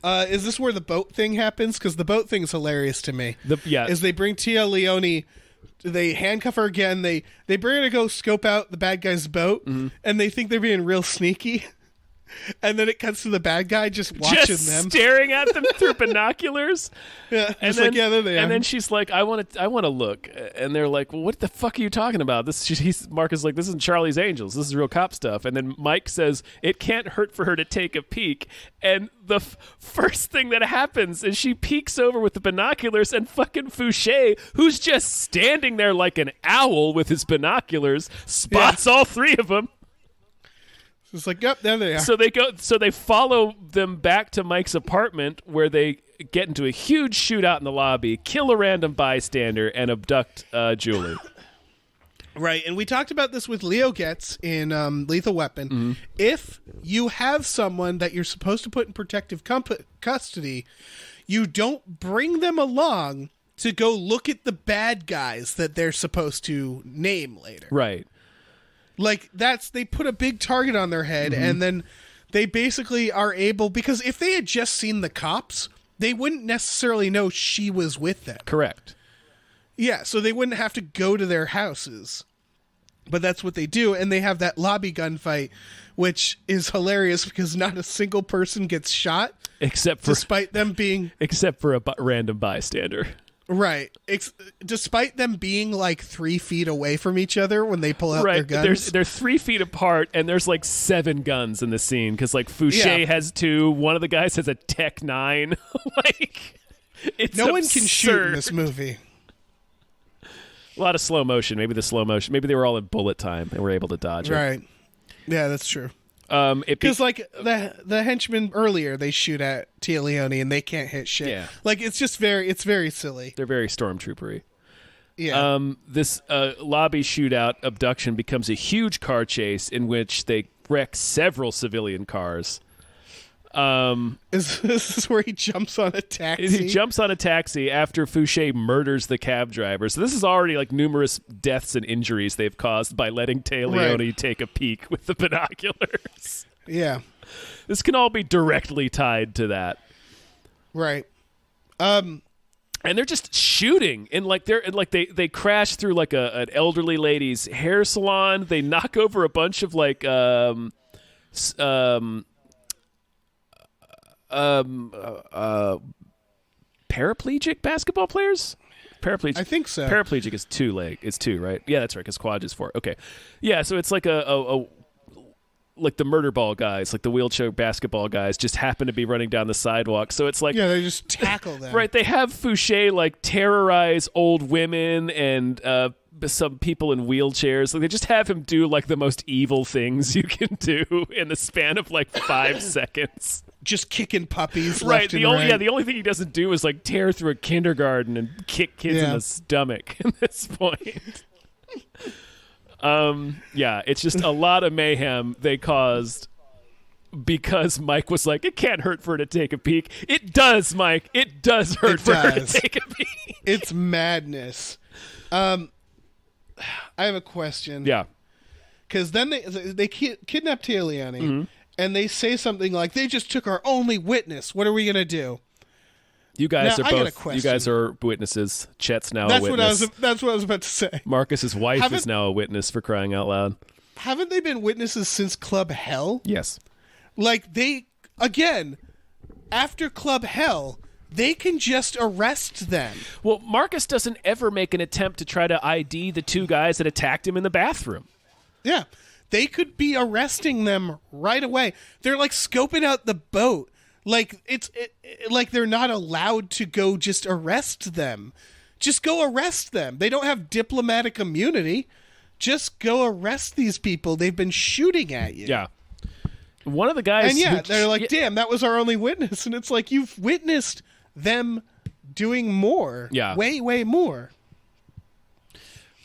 Is this where the boat thing happens? Because the boat thing is hilarious to me. Is they bring Tia Leone, they handcuff her again. They bring her to go scope out the bad guy's boat, and they think they're being real sneaky. And then it cuts to the bad guy just watching them, staring at them through binoculars. Yeah, and then, there they are. And then she's like, "I want to look." And they're like, "Well, what the fuck are you talking about?" Mark is like, "This isn't Charlie's Angels. This is real cop stuff." And then Mike says, "It can't hurt for her to take a peek." And the first thing that happens is she peeks over with the binoculars, and fucking Fouché, who's just standing there like an owl with his binoculars, spots all three of them. It's like, yep, there they are. So they follow them back to Mike's apartment, where they get into a huge shootout in the lobby, kill a random bystander, and abduct Julie. Right, and we talked about this with Leo Getz in Lethal Weapon. Mm-hmm. If you have someone that you're supposed to put in protective custody, you don't bring them along to go look at the bad guys that they're supposed to name later. Right. Like, they put a big target on their head, and then they basically are able, because if they had just seen the cops, they wouldn't necessarily know she was with them. Correct. Yeah, so they wouldn't have to go to their houses. But that's what they do, and they have that lobby gunfight, which is hilarious because not a single person gets shot. Despite them being... Except for a random bystander. Right. Despite them being like 3 feet away from each other when they pull out their guns. They're 3 feet apart, and there's like 7 guns in the scene because like Fouché has 2. One of the guys has a Tech 9. Like, it's no absurd. one can shoot in this movie. A lot of slow motion. Maybe they were all in bullet time and were able to dodge it. Right. Yeah, that's true. Because like the henchmen earlier, they shoot at Tia Leone and they can't hit shit. Yeah. Like it's very silly. They're very stormtroopery. Yeah. This lobby shootout abduction becomes a huge car chase in which they wreck several civilian cars. Is this where he jumps on a taxi? He jumps on a taxi after Fouché murders the cab driver. So this is already like numerous deaths and injuries they've caused by letting Tia Leone take a peek with the binoculars. Yeah. This can all be directly tied to that. Right. And they're just shooting, and like they crash through like an elderly lady's hair salon. They knock over a bunch of like paraplegic basketball players. Paraplegic. I think so. Paraplegic is two, right? Yeah, that's right. Because quad is 4. Okay. Yeah, so it's like a like the murder ball guys, like the wheelchair basketball guys, just happen to be running down the sidewalk. So it's like they just tackle them. Right, they have Fouché like terrorize old women and some people in wheelchairs. Like they just have him do like the most evil things you can do in the span of like 5 seconds. Just kicking puppies. Right. Left and right. The only thing he doesn't do is like tear through a kindergarten and kick kids in the stomach at this point. It's just a lot of mayhem they caused because Mike was like, it can't hurt for her to take a peek. It does, Mike. It does hurt for her to take a peek. It's madness. I have a question. Yeah. Because then they kidnap Tia Leone, and they say something like, they just took our only witness. What are we going to do? You guys now, are both. You guys are witnesses. Chet's now a witness. That's what I was about to say. Marcus's wife is now a witness, for crying out loud. Haven't they been witnesses since Club Hell? Yes. Like after Club Hell, they can just arrest them. Well, Marcus doesn't ever make an attempt to try to ID the two guys that attacked him in the bathroom. Yeah. They could be arresting them right away. They're like scoping out the boat. Like like they're not allowed to go just arrest them. Just go arrest them. They don't have diplomatic immunity. Just go arrest these people. They've been shooting at you. Yeah. One of the guys... And they're like, damn, that was our only witness. And it's like, you've witnessed them doing more. Yeah. Way, way more.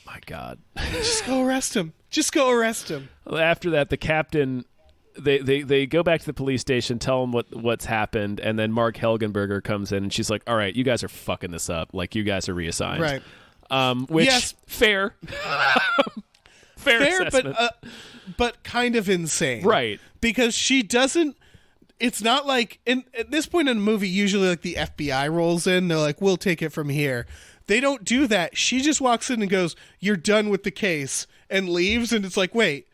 My God. Just go arrest him. Just go arrest him. After that, the captain... They go back to the police station, tell them what's happened, and then Mark Helgenberger comes in, and she's like, all right, you guys are fucking this up. Like, you guys are reassigned. Right. Which, yes. Fair. Fair assessment. But kind of insane. Right. Because she doesn't... It's not like... at this point in the movie, usually like the FBI rolls in. They're like, we'll take it from here. They don't do that. She just walks in and goes, you're done with the case, and leaves, and it's like, wait...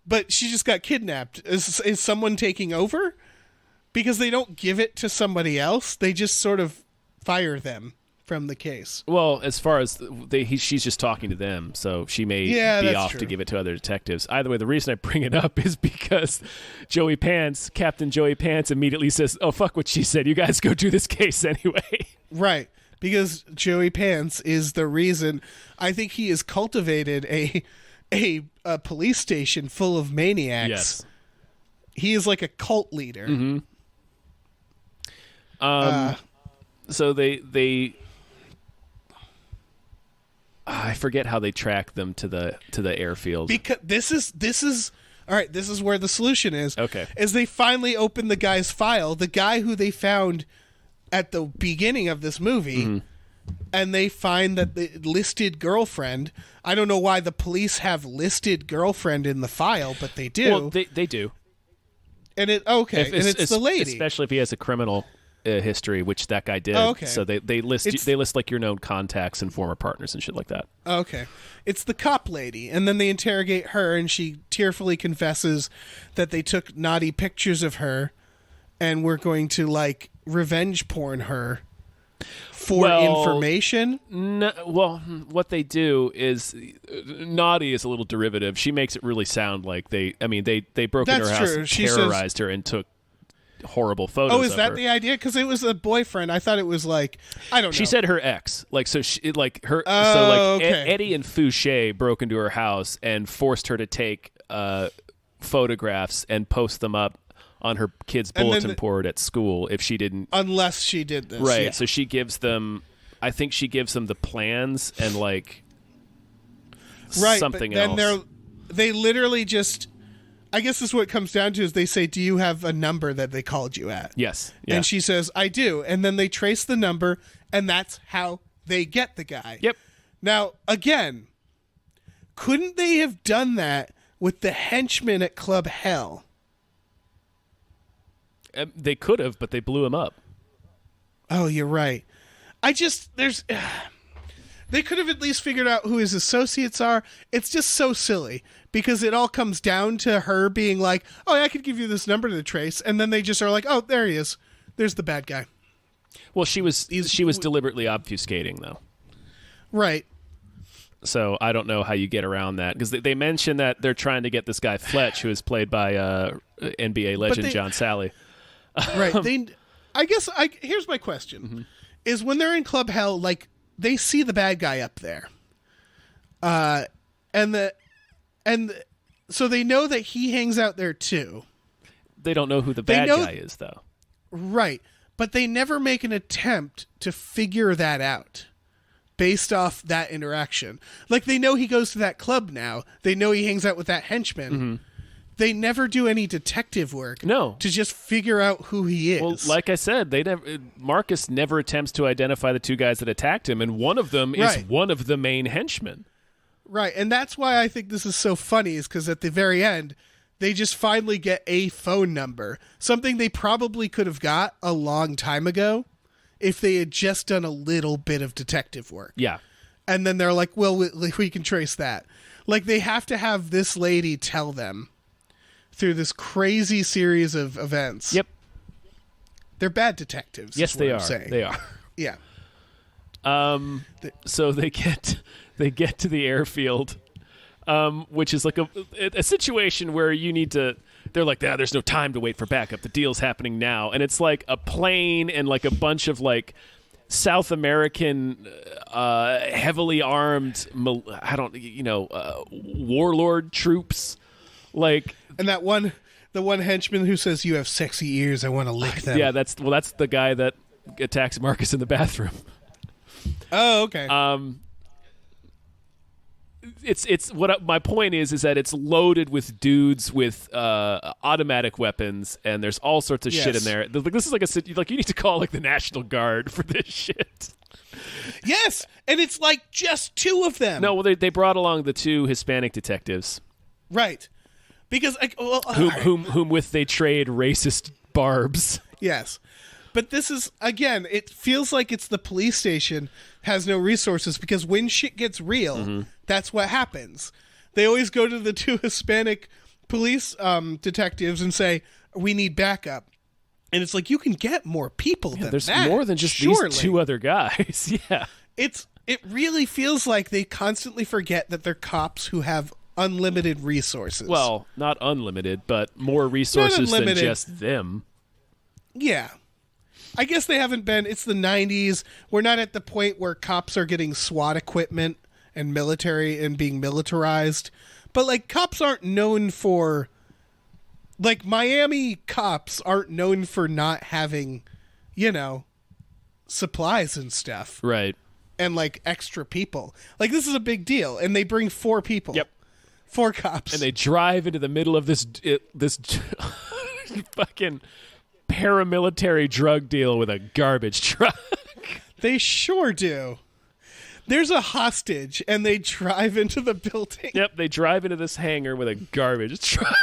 But she just got kidnapped. Is someone taking over? Because they don't give it to somebody else. They just sort of fire them from the case. Well, as far as she's just talking to them, so she may be off to give it to other detectives. Either way, the reason I bring it up is because Captain Joey Pants immediately says, oh, fuck what she said. You guys go do this case anyway. Right. Because Joey Pants is the reason. I think he has cultivated a police station full of maniacs. Yes. He is like a cult leader. Mm-hmm. So they I forget how they track them to the airfield. Because this is all right, this is where the solution is. Okay. As they finally open the guy's file, the guy who they found at the beginning of this movie, and they find that the listed girlfriend, I don't know why the police have listed girlfriend in the file, but they do. Well, they do. And it's the lady. Especially if he has a criminal history, which that guy did. Oh, okay. So they list like your known contacts and former partners and shit like that. Okay. It's the cop lady, and then they interrogate her, and she tearfully confesses that they took naughty pictures of her, and we're going to like revenge porn her for information. What they do is naughty is a little derivative. She makes it really sound like they broke into her house and terrorized her and took horrible photos. Oh, is that the idea? Because it was a boyfriend. I thought it was like, I don't know. She said her ex, like, so she like her. Okay. Eddie and Fouché broke into her house and forced her to take photographs and post them up on her kid's bulletin board at school if she didn't. Unless she did this. Right. Yeah. So she gives them, I think she gives them the plans and like something but then else. They literally just, I guess this is what it comes down to is they say, do you have a number that they called you at? Yes. Yeah. And she says, I do. And then they trace the number, and that's how they get the guy. Yep. Now, again, couldn't they have done that with the henchman at Club Hell? They could have, but they blew him up. Oh, you're right. They could have at least figured out who his associates are. It's just so silly because it all comes down to her being like, oh, I could give you this number to trace. And then they just are like, oh, there he is. There's the bad guy. Well, she was deliberately obfuscating, though. Right. So I don't know how you get around that because they mention that they're trying to get this guy Fletch, who is played by NBA legend John Sally. Right. Here's my question: is when they're in Club Hell, like they see the bad guy up there, so they know that he hangs out there too. They don't know who the bad guy is, though. Right, but they never make an attempt to figure that out based off that interaction. Like they know he goes to that club now. They know he hangs out with that henchman. Mm-hmm. They never do any detective work to just figure out who he is. Well, like I said, Marcus never attempts to identify the two guys that attacked him, and one of them is one of the main henchmen. Right, and that's why I think this is so funny is because at the very end, they just finally get a phone number, something they probably could have got a long time ago if they had just done a little bit of detective work. Yeah. And then they're like, well, we can trace that. Like, they have to have this lady tell them through this crazy series of events. Yep. They're bad detectives. Yes, they are. Saying. They are. Yeah. So they get to the airfield, which is like a situation where you need to. They're like, there's no time to wait for backup. The deal's happening now, and it's like a plane and like a bunch of like South American, heavily armed, warlord troops, like. And the one henchman who says, "You have sexy ears. I want to lick them." Yeah, that's the guy that attacks Marcus in the bathroom. Oh, okay. It's what my point is that it's loaded with dudes with automatic weapons, and there's all sorts of shit in there. This is like you need to call like the National Guard for this shit. Yes, and it's like just two of them. No, well they brought along the two Hispanic detectives, right? Because whom with they trade racist barbs. Yes. But this is, again, it feels like it's the police station has no resources because when shit gets real, that's what happens. They always go to the two Hispanic police detectives and say, we need backup. And it's like, you can get more people than there's that. More than just these two other guys. Yeah. It really feels like they constantly forget that they're cops who have unlimited resources. Well, not unlimited, but more resources than just them. Yeah. I guess they haven't been. It's the 90s. We're not at the point where cops are getting SWAT equipment and military and being militarized. But, like, cops aren't known for... Like, Miami cops aren't known for not having, supplies and stuff. Right. And, like, extra people. Like, this is a big deal. And they bring 4 people. Yep. 4 cops. And they drive into the middle of this fucking paramilitary drug deal with a garbage truck. They sure do. There's a hostage, and they drive into the building. Yep, they drive into this hangar with a garbage truck.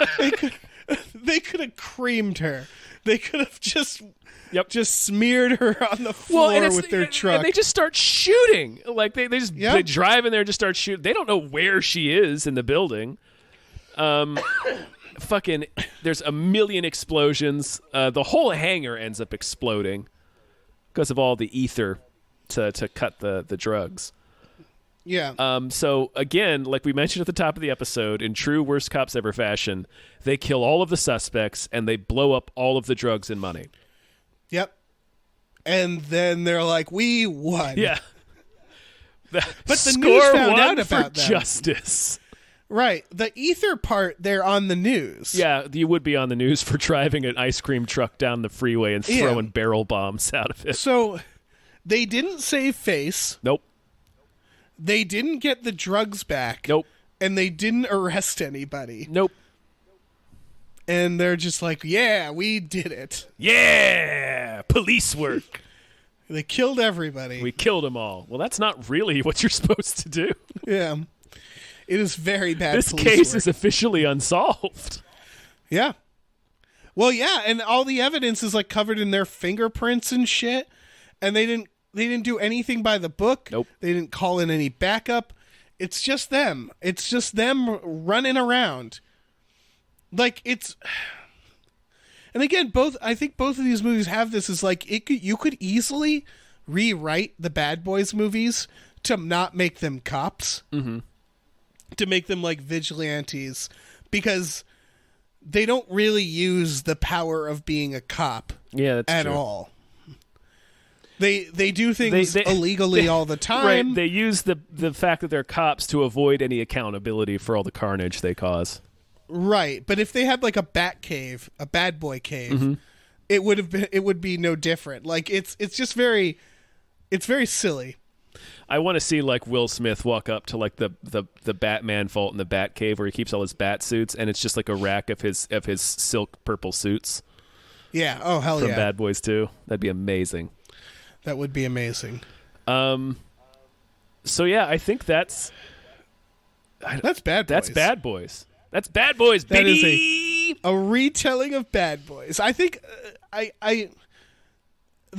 They could have creamed her. They could have just smeared her on the floor with their truck. And they just start shooting. Like they drive in there and just start shooting. They don't know where she is in the building. Fucking, there's a million explosions. The whole hangar ends up exploding because of all the ether to cut the drugs. Yeah. So again, like we mentioned at the top of the episode, in true Worst Cops Ever fashion, they kill all of the suspects and they blow up all of the drugs and money. Yep. And then they're like, we won. Yeah. But the news found out about them. Justice. Right. The ether part, they're on the news. Yeah, you would be on the news for driving an ice cream truck down the freeway and throwing barrel bombs out of it. So they didn't save face. Nope. They didn't get the drugs back. Nope. And they didn't arrest anybody. Nope. And they're just like, yeah, we did it. Yeah! Police work. They killed everybody. We killed them all. Well, that's not really what you're supposed to do. Yeah. It is very bad. This case is officially unsolved. Yeah. Well, yeah, and all the evidence is like covered in their fingerprints and shit. And they didn't do anything by the book. Nope. They didn't call in any backup. It's just them. It's just them running around. Like it's, and again, I think both of these movies have this. Is like you could easily rewrite the Bad Boys movies to not make them cops. Mm-hmm. To make them like vigilantes, because they don't really use the power of being a cop at all. They do things illegally all the time. Right. They use the fact that they're cops to avoid any accountability for all the carnage they cause. Right. But if they had like a bat cave, a bad boy cave, mm-hmm. it would be no different. Like it's just very silly. I want to see like Will Smith walk up to like the Batman vault in the Bat Cave where he keeps all his bat suits, and it's just like a rack of his silk purple suits. Yeah. Oh hell from yeah. Bad Boys 2. That'd be amazing. That would be amazing. So yeah, I think that's Bad Boys. That's Bad Boys. That's Bad Boys, baby. That is a retelling of Bad Boys. I think the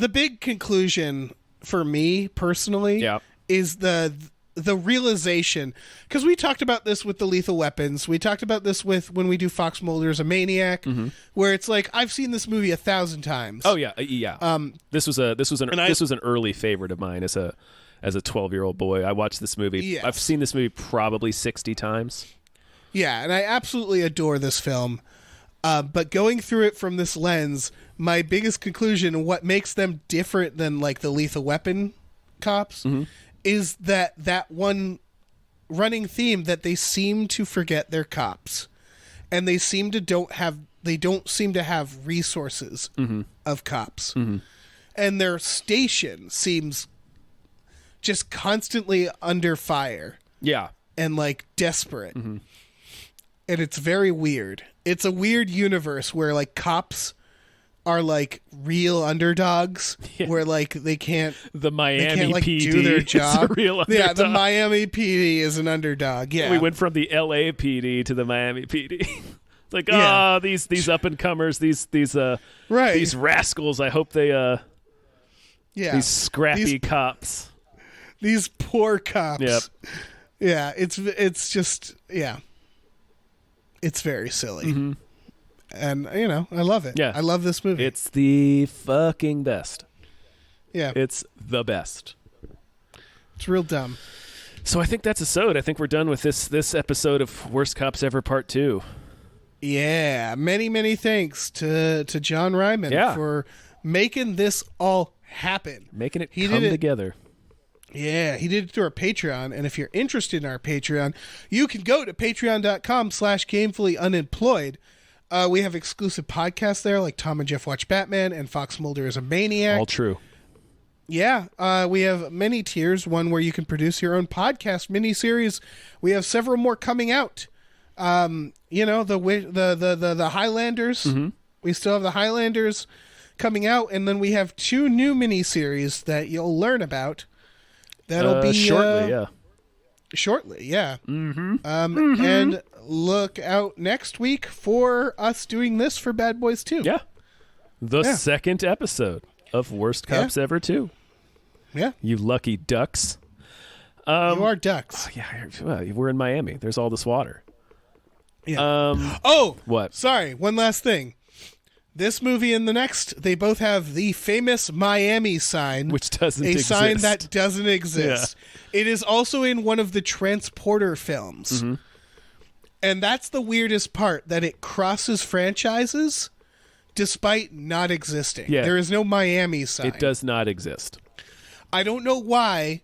big conclusion for me personally is the realization, because we talked about this with the Lethal Weapons, we talked about this with when we do Fox Mulder's A Maniac, mm-hmm. where it's like I've seen this movie 1,000 times. Oh yeah. This was an early favorite of mine as a 12-year-old boy. I watched this movie. Yes. I've seen this movie probably 60 times. Yeah, and I absolutely adore this film. But going through it from this lens, my biggest conclusion, what makes them different than like the Lethal Weapon cops, mm-hmm. is that one running theme that they seem to forget they're cops, and they don't seem to have resources mm-hmm. of cops, mm-hmm. and their station seems just constantly under fire. Yeah, and like desperate. Mm-hmm. And it's very weird. It's a weird universe where like cops are like real underdogs, where like they can't like PD do their job. Is a real underdog. Yeah, the Miami PD is an underdog. Yeah, we went from the LA PD to the Miami PD. It's like these up and comers, these rascals. I hope they these scrappy cops, these poor cops. Yep. Yeah, it's just it's very silly. Mm-hmm. And, I love it. Yeah. I love this movie. It's the fucking best. Yeah. It's the best. It's real dumb. So I think that's a sode. I think we're done with this episode of Worst Cops Ever Part 2. Yeah. Many, many thanks to John Reimann for making this all happen. Making it come together. Yeah, he did it through our Patreon, and if you're interested in our Patreon, you can go to patreon.com/gamefullyunemployed. We have exclusive podcasts there, like Tom and Jeff Watch Batman and Fox Mulder is a Maniac. All true. Yeah, we have many tiers, one where you can produce your own podcast miniseries. We have several more coming out. The Highlanders. Mm-hmm. We still have the Highlanders coming out, and then we have 2 new miniseries that you'll learn about. That'll be shortly, yeah. Mm-hmm. And look out next week for us doing this for Bad Boys 2. Yeah. The second episode of Worst Cops Ever 2. Yeah. You lucky ducks. You are ducks. We're in Miami. There's all this water. Yeah. What? Sorry, one last thing. This movie and the next, they both have the famous Miami sign. Which doesn't exist. A sign that doesn't exist. Yeah. It is also in one of the Transporter films. Mm-hmm. And that's the weirdest part, that it crosses franchises despite not existing. Yeah. There is no Miami sign. It does not exist. I don't know why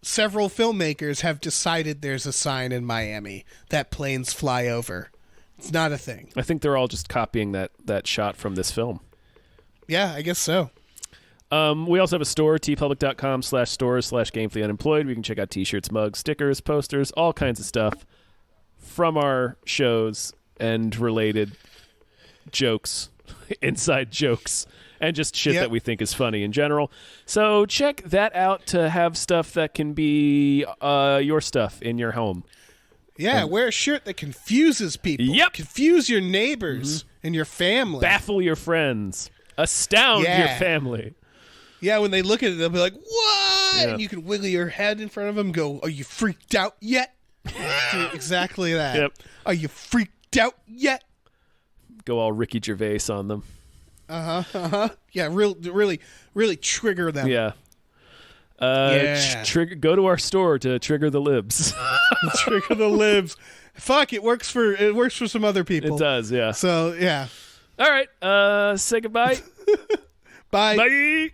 several filmmakers have decided there's a sign in Miami that planes fly over. It's not a thing. I think they're all just copying that shot from this film. Yeah, I guess so. We also have a store, tpublic.com/stores/gamefullyunemployed. We can check out t-shirts, mugs, stickers, posters, all kinds of stuff from our shows and related jokes, inside jokes, and just shit that we think is funny in general. So check that out to have stuff that can be your stuff in your home. Yeah, wear a shirt that confuses people. Yep. Confuse your neighbors and your family. Baffle your friends. Astound your family. Yeah, when they look at it, they'll be like, what? Yeah. And you can wiggle your head in front of them and go, are you freaked out yet? Do exactly that. Yep. Are you freaked out yet? Go all Ricky Gervais on them. Yeah, really trigger them. Yeah. Yeah. Go to our store to trigger the libs. Trigger the libs. Fuck, it works for some other people. It does, yeah. So, yeah. All right, say goodbye. Bye. Bye.